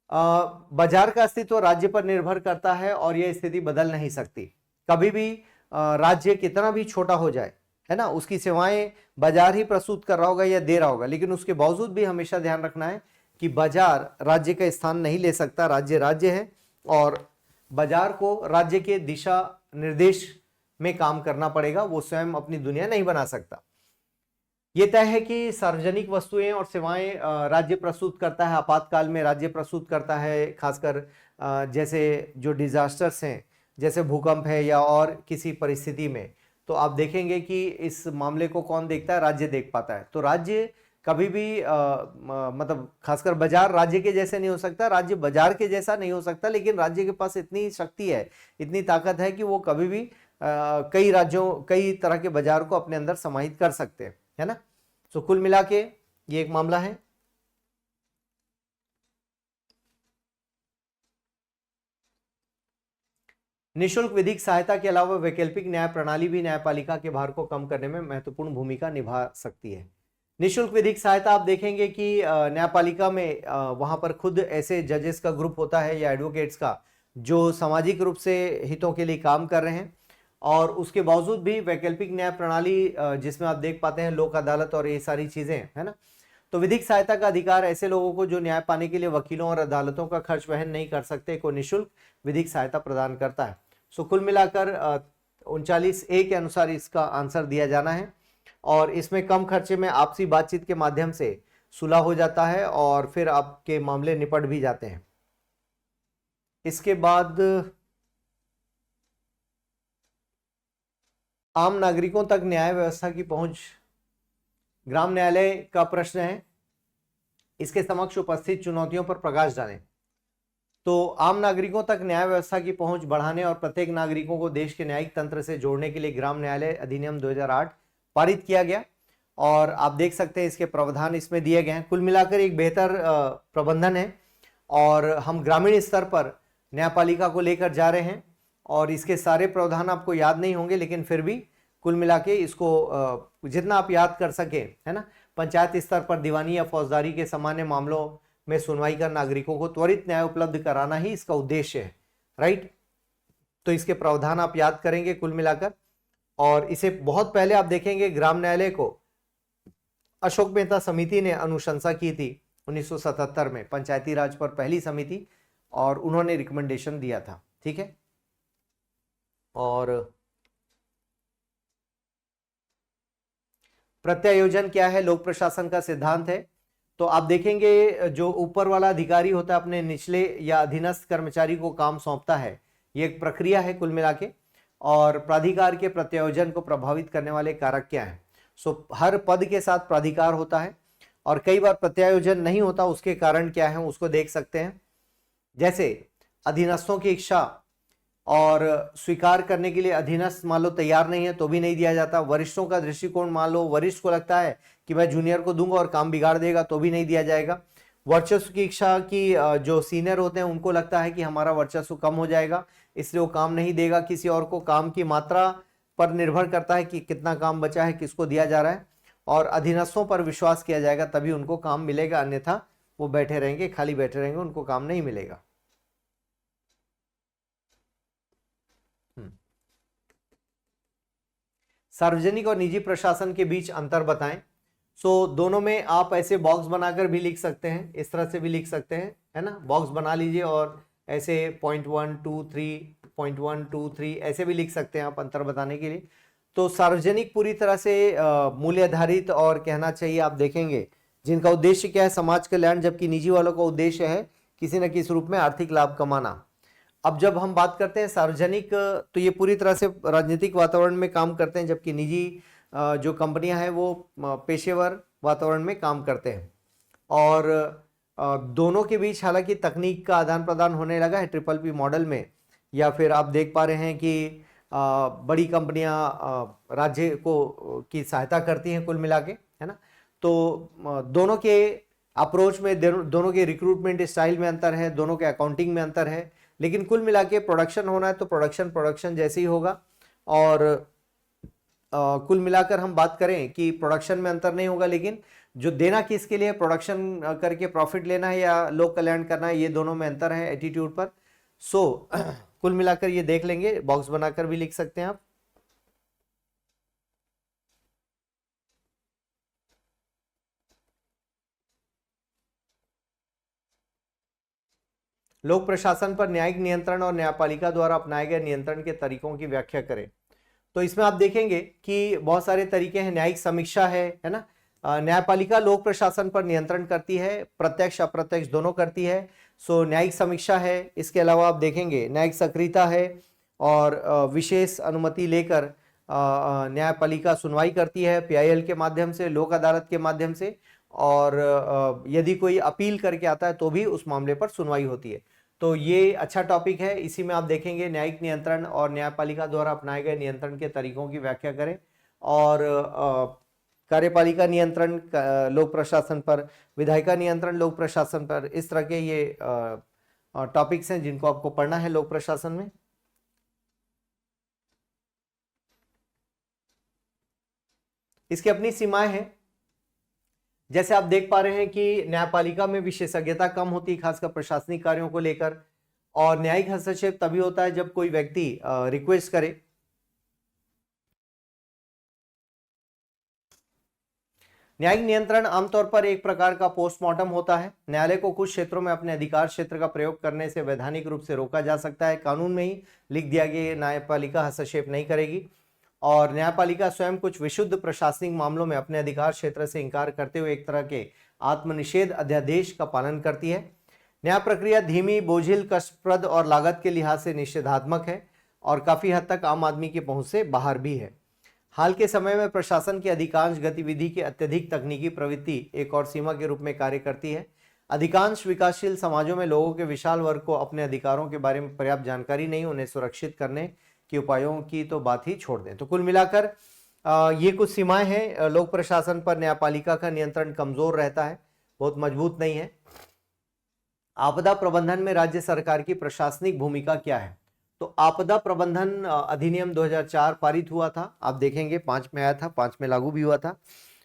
बाजार का अस्तित्व राज्य पर निर्भर करता है और यह स्थिति बदल नहीं सकती। कभी भी राज्य कितना भी छोटा हो जाए, है ना, उसकी सेवाएं बाजार ही प्रस्तुत कर रहा होगा या दे रहा होगा, लेकिन उसके बावजूद भी हमेशा ध्यान रखना है कि बाजार राज्य का स्थान नहीं ले सकता। राज्य राज्य है और बाजार को राज्य के दिशा निर्देश में काम करना पड़ेगा, वो स्वयं अपनी दुनिया नहीं बना सकता। ये तय है कि सार्वजनिक वस्तुएं और सेवाएं राज्य प्रस्तुत करता है, आपातकाल में राज्य प्रस्तुत करता है, खासकर जैसे जो डिजास्टर्स हैं, जैसे भूकंप है या और किसी परिस्थिति में, तो आप देखेंगे कि इस मामले को कौन देखता है? राज्य देख पाता है। तो राज्य कभी भी मतलब खासकर बाजार राज्य के जैसे नहीं हो सकता, राज्य बाजार के जैसा नहीं हो सकता, लेकिन राज्य के पास इतनी शक्ति है, इतनी ताकत है कि वो कभी भी कई राज्यों, कई तरह के बाजार को अपने अंदर समाहित कर सकते हैं, है ना। तो कुल मिला के ये एक मामला है। निशुल्क विधिक सहायता के अलावा वैकल्पिक न्याय प्रणाली भी न्यायपालिका के भार को कम करने में महत्वपूर्ण भूमिका निभा सकती है। निशुल्क विधिक सहायता आप देखेंगे कि न्यायपालिका में वहां पर खुद ऐसे जजेस का ग्रुप होता है या एडवोकेट्स का, जो सामाजिक रूप से हितों के लिए काम कर रहे हैं, और उसके बावजूद भी वैकल्पिक न्याय प्रणाली जिसमें आप देख पाते हैं लोक अदालत और ये सारी चीजें, है ना। तो विधिक सहायता का अधिकार ऐसे लोगों को जो न्याय पाने के लिए वकीलों और अदालतों का खर्च वहन नहीं कर सकते को निशुल्क विधिक सहायता प्रदान करता है। सो कुल मिलाकर 39A के अनुसार इसका आंसर दिया जाना है, और इसमें कम खर्चे में आपसी बातचीत के माध्यम से सुलह हो जाता है और फिर आपके मामले निपट भी जाते हैं। इसके बाद आम नागरिकों तक न्याय व्यवस्था की पहुंच, ग्राम न्यायालय का प्रश्न है, इसके समक्ष उपस्थित चुनौतियों पर प्रकाश डालें। तो आम नागरिकों तक न्याय व्यवस्था की पहुंच बढ़ाने और प्रत्येक नागरिकों को देश के न्यायिक तंत्र से जोड़ने के लिए ग्राम न्यायालय अधिनियम 2008 पारित किया गया, और आप देख सकते हैं इसके प्रावधान इसमें दिए गए हैं। कुल मिलाकर एक बेहतर प्रबंधन है, और हम ग्रामीण स्तर पर न्यायपालिका को लेकर जा रहे हैं, और इसके सारे प्रावधान आपको याद नहीं होंगे, लेकिन फिर भी कुल मिला के इसको जितना आप याद कर सके, है ना। पंचायत स्तर पर दीवानी या फौजदारी के सामान्य मामलों में सुनवाई कर नागरिकों को त्वरित न्याय उपलब्ध कराना ही इसका उद्देश्य है, राइट। तो इसके प्रावधान आप याद करेंगे कुल मिलाकर, और इसे बहुत पहले आप देखेंगे ग्राम न्यायालय को अशोक मेहता समिति ने अनुशंसा की थी 1977 में, पंचायती राज पर पहली समिति, और उन्होंने रिकमेंडेशन दिया था, ठीक है। और प्रत्यायोजन क्या है? लोक प्रशासन का सिद्धांत है। तो आप देखेंगे जो ऊपर वाला अधिकारी होता है अपने निचले या अधीनस्थ कर्मचारी को काम सौंपता है, ये एक प्रक्रिया है कुल मिला के। और प्राधिकार के प्रत्यायोजन को प्रभावित करने वाले कारक क्या हैं? सो हर पद के साथ प्राधिकार होता है, और कई बार प्रत्यायोजन नहीं होता, उसके कारण क्या है उसको देख सकते हैं। जैसे अधीनस्थों की इच्छा और स्वीकार करने के लिए अधीनस्थ मान लो तैयार नहीं है तो भी नहीं दिया जाता। वरिष्ठों का दृष्टिकोण, मान लो वरिष्ठ को लगता है कि मैं जूनियर को दूंगा और काम बिगाड़ देगा, तो भी नहीं दिया जाएगा। वर्चस्व की इच्छा की जो सीनियर होते हैं उनको लगता है कि हमारा वर्चस्व कम हो जाएगा, इसलिए वो काम नहीं देगा किसी और को। काम की मात्रा पर निर्भर करता है कि कितना काम बचा है, किसको दिया जा रहा है, और अधीनस्थों पर विश्वास किया जाएगा तभी उनको काम मिलेगा, अन्यथा वो बैठे रहेंगे, खाली बैठे रहेंगे, उनको काम नहीं मिलेगा। सार्वजनिक और निजी प्रशासन के बीच अंतर बताएं। सो दोनों में आप ऐसे बॉक्स बनाकर भी लिख सकते हैं, इस तरह से भी लिख सकते हैं, है ना। बॉक्स बना लीजिए और ऐसे पॉइंट 1 2 3 पॉइंट 1 2 3 ऐसे भी लिख सकते हैं आप अंतर बताने के लिए। तो सार्वजनिक पूरी तरह से मूल्य आधारित, और कहना चाहिए आप देखेंगे जिनका उद्देश्य क्या है, समाज कल्याण, जबकि निजी वालों का उद्देश्य है किसी न किसी रूप में आर्थिक लाभ कमाना। अब जब हम बात करते हैं सार्वजनिक, तो ये पूरी तरह से राजनीतिक वातावरण में काम करते हैं, जबकि निजी जो कंपनियां हैं वो पेशेवर वातावरण में काम करते हैं। और दोनों के बीच हालांकि तकनीक का आदान प्रदान होने लगा है PPP मॉडल में, या फिर आप देख पा रहे हैं कि बड़ी कंपनियां राज्य को की सहायता करती हैं कुल मिला के, है ना। तो दोनों के अप्रोच में दोनों के रिक्रूटमेंट स्टाइल में अंतर है, दोनों के अकाउंटिंग में अंतर है, लेकिन कुल मिला के प्रोडक्शन होना है तो प्रोडक्शन जैसे ही होगा। और कुल मिलाकर हम बात करें कि प्रोडक्शन में अंतर नहीं होगा, लेकिन जो देना किसके लिए, प्रोडक्शन करके प्रॉफिट लेना है या लोक कल्याण करना है, ये दोनों में अंतर है एटीट्यूड पर। सो कुल मिलाकर ये देख लेंगे, बॉक्स बनाकर भी लिख सकते हैं आप। लोक प्रशासन पर न्यायिक नियंत्रण और न्यायपालिका द्वारा अपनाए गए नियंत्रण के तरीकों की व्याख्या करें। तो इसमें आप देखेंगे कि बहुत सारे तरीके हैं। न्यायिक समीक्षा है ना। न्यायपालिका लोक प्रशासन पर नियंत्रण करती है, प्रत्यक्ष अप्रत्यक्ष दोनों करती है। सो न्यायिक समीक्षा है। इसके अलावा आप देखेंगे न्यायिक सक्रियता है और विशेष अनुमति लेकर न्यायपालिका सुनवाई करती है पीआईएल के माध्यम से, लोक अदालत के माध्यम से, और यदि कोई अपील करके आता है तो भी उस मामले पर सुनवाई होती है। तो ये अच्छा टॉपिक है। इसी में आप देखेंगे न्यायिक नियंत्रण और न्यायपालिका द्वारा अपनाए गए नियंत्रण के तरीकों की व्याख्या करें, और कार्यपालिका नियंत्रण लोक प्रशासन पर, विधायिका नियंत्रण लोक प्रशासन पर, इस तरह के ये टॉपिक्स हैं जिनको आपको पढ़ना है लोक प्रशासन में। इसकी अपनी सीमाएं हैं। जैसे आप देख पा रहे हैं कि न्यायपालिका में विशेषज्ञता कम होती है, खासकर प्रशासनिक कार्यों को लेकर, और न्यायिक हस्तक्षेप तभी होता है जब कोई व्यक्ति रिक्वेस्ट करे। न्यायिक नियंत्रण आमतौर पर एक प्रकार का पोस्टमार्टम होता है। न्यायालय को कुछ क्षेत्रों में अपने अधिकार क्षेत्र का प्रयोग करने से वैधानिक रूप से रोका जा सकता है। कानून में ही लिख दिया गया न्यायपालिका हस्तक्षेप नहीं करेगी, और न्यायपालिका स्वयं कुछ विशुद्ध प्रशासनिक मामलों में अपने अधिकार क्षेत्र से इंकार करते हुए एक तरह के आत्मनिषेध अध्यादेश का पालन करती है। न्याय प्रक्रिया धीमी, बोझिल, कष्टप्रद और लागत के लिहाज से निषेधात्मक है, और काफी हद तक आम आदमी की पहुंच से बाहर भी है। हाल के समय में प्रशासन की अधिकांश गतिविधि की अत्यधिक तकनीकी प्रवृत्ति एक और सीमा के रूप में कार्य करती है। अधिकांश विकासशील समाजों में लोगों के विशाल वर्ग को अपने अधिकारों के बारे में पर्याप्त जानकारी नहीं, उन्हें सुरक्षित करने के उपायों की तो बात ही छोड़ दें। तो कुल मिलाकर ये कुछ सीमाएं हैं। लोक प्रशासन पर न्यायपालिका का नियंत्रण कमजोर रहता है, बहुत मजबूत नहीं है। आपदा प्रबंधन में राज्य सरकार की प्रशासनिक भूमिका क्या है? तो आपदा प्रबंधन अधिनियम 2004 पारित हुआ था। आप देखेंगे 5 में आया था, 5 में लागू भी हुआ था,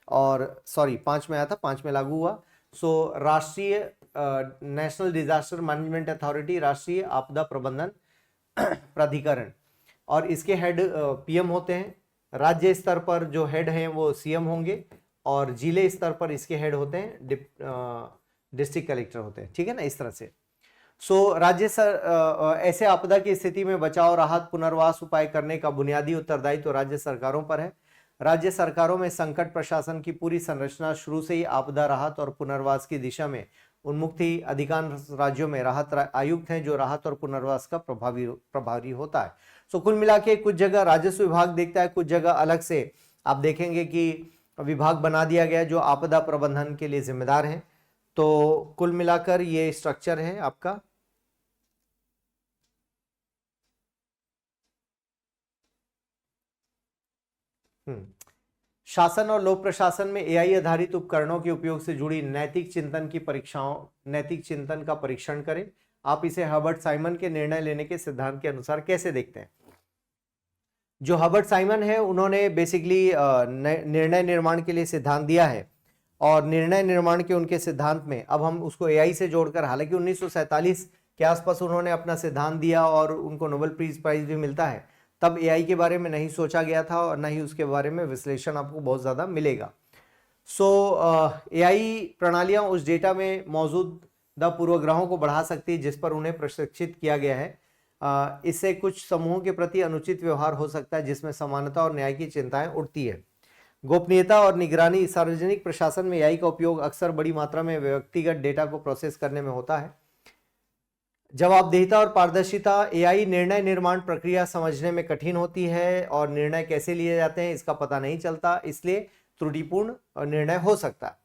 और सॉरी 5 में आया था, 5 में लागू हुआ। सो राष्ट्रीय नेशनल डिजास्टर मैनेजमेंट अथॉरिटी, राष्ट्रीय आपदा प्रबंधन प्राधिकरण, और इसके हेड पीएम होते हैं। राज्य स्तर पर जो हेड हैं वो सीएम होंगे, और जिले स्तर पर इसके हेड होते हैं डिस्ट्रिक्ट कलेक्टर होते हैं। ठीक है ना, इस तरह से। सो राज्य ऐसे आपदा की स्थिति में बचाव, राहत, पुनर्वास उपाय करने का बुनियादी उत्तरदायित्व तो राज्य सरकारों पर है। राज्य सरकारों में संकट प्रशासन की पूरी संरचना शुरू से ही आपदा राहत और पुनर्वास की दिशा में उन्मुक्त थी। अधिकांश राज्यों में राहत आयुक्त हैं जो राहत और पुनर्वास का प्रभारी होता है। सो कुल मिला के कुछ जगह राजस्व विभाग देखता है, कुछ जगह अलग से आप देखेंगे कि विभाग बना दिया गया जो आपदा प्रबंधन के लिए जिम्मेदार हैं। तो कुल मिलाकर ये स्ट्रक्चर है आपका। शासन और लोक प्रशासन में एआई आधारित उपकरणों के उपयोग से जुड़ी नैतिक चिंतन की परीक्षाओं, नैतिक चिंतन का परीक्षण करें। आप इसे हर्बर्ट साइमन के निर्णय लेने के सिद्धांत के अनुसार कैसे देखते हैं? जो हर्बर्ट साइमन है उन्होंने बेसिकली निर्णय निर्माण के लिए सिद्धांत दिया है, और निर्णय निर्माण के उनके सिद्धांत में अब हम उसको एआई से जोड़कर, हालांकि 1947 के आसपास उन्होंने अपना सिद्धांत दिया और उनको नोबेल प्राइज भी मिलता है, तब एआई के बारे में नहीं सोचा गया था और न ही उसके बारे में विश्लेषण आपको बहुत ज़्यादा मिलेगा। सो एआई प्रणालियां उस डेटा में मौजूदा पूर्वग्रहों को बढ़ा सकती है जिस पर उन्हें प्रशिक्षित किया गया है। इससे कुछ समूहों के प्रति अनुचित व्यवहार हो सकता है जिसमें समानता और न्याय की चिंताएं उठती है। गोपनीयता और निगरानी, सार्वजनिक प्रशासन में एआई का उपयोग अक्सर बड़ी मात्रा में व्यक्तिगत डेटा को प्रोसेस करने में होता है। जवाबदेहिता और पारदर्शिता, एआई निर्णय निर्माण प्रक्रिया समझने में कठिन होती है और निर्णय कैसे लिए जाते हैं इसका पता नहीं चलता, इसलिए त्रुटिपूर्ण निर्णय हो सकता है।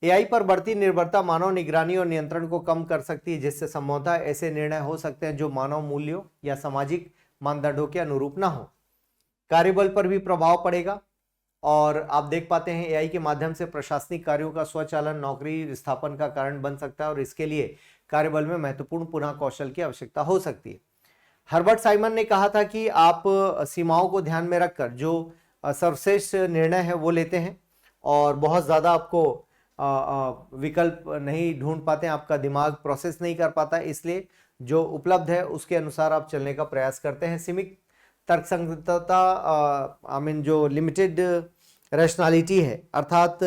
एआई पर बढ़ती निर्भरता मानव निगरानी और नियंत्रण को कम कर सकती है, जिससे संभवतः ऐसे निर्णय हो सकते हैं जो मानव मूल्यों या सामाजिक मानदंडों के अनुरूप ना हो। कार्यबल पर भी प्रभाव पड़ेगा। और आप देख पाते हैं एआई के माध्यम से प्रशासनिक कार्यों का स्वचालन नौकरी विस्थापन का कारण बन सकता है और इसके लिए कार्यबल में महत्वपूर्ण पुनः कौशल की आवश्यकता हो सकती है। हर्बर्ट साइमन ने कहा था कि आप सीमाओं को ध्यान में रखकर जो सर्वश्रेष्ठ निर्णय है वो लेते हैं और बहुत ज़्यादा आपको विकल्प नहीं ढूंढ पाते हैं, आपका दिमाग प्रोसेस नहीं कर पाता, इसलिए जो उपलब्ध है उसके अनुसार आप चलने का प्रयास करते हैं। सीमित तर्कसंगतता जो लिमिटेड रैशनैलिटी है, अर्थात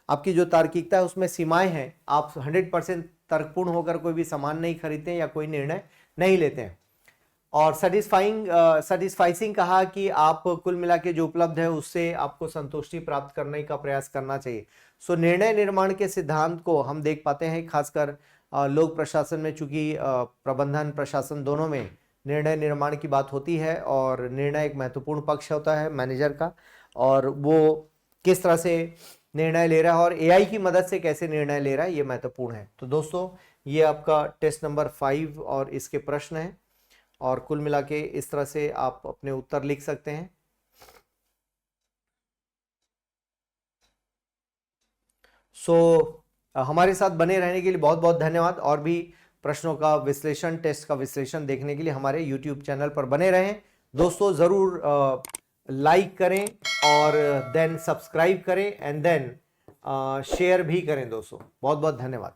आपकी जो तार्किकता है उसमें सीमाएं हैं, आप 100% तर्कपूर्ण होकर कोई भी सामान नहीं खरीदते हैं या कोई निर्णय नहीं लेते हैं। और सेटिस्फाइसिंग कहा कि आप कुल मिला के जो उपलब्ध है उससे आपको संतुष्टि प्राप्त करने का प्रयास करना चाहिए। सो निर्णय निर्माण के सिद्धांत को हम देख पाते हैं, खासकर लोक प्रशासन में, चूंकि प्रबंधन प्रशासन दोनों में निर्णय निर्माण की बात होती है और निर्णय एक महत्वपूर्ण पक्ष होता है मैनेजर का, और वो किस तरह से निर्णय ले रहा है और एआई की मदद से कैसे निर्णय ले रहा है ये महत्वपूर्ण है। तो दोस्तों ये आपका टेस्ट नंबर 5 और इसके प्रश्न हैं और कुल मिला के इस तरह से आप अपने उत्तर लिख सकते हैं। हमारे साथ बने रहने के लिए बहुत बहुत धन्यवाद। और भी प्रश्नों का विश्लेषण, टेस्ट का विश्लेषण देखने के लिए हमारे YouTube चैनल पर बने रहें। दोस्तों ज़रूर लाइक करें और देन सब्सक्राइब करें एंड देन शेयर भी करें दोस्तों। बहुत बहुत धन्यवाद।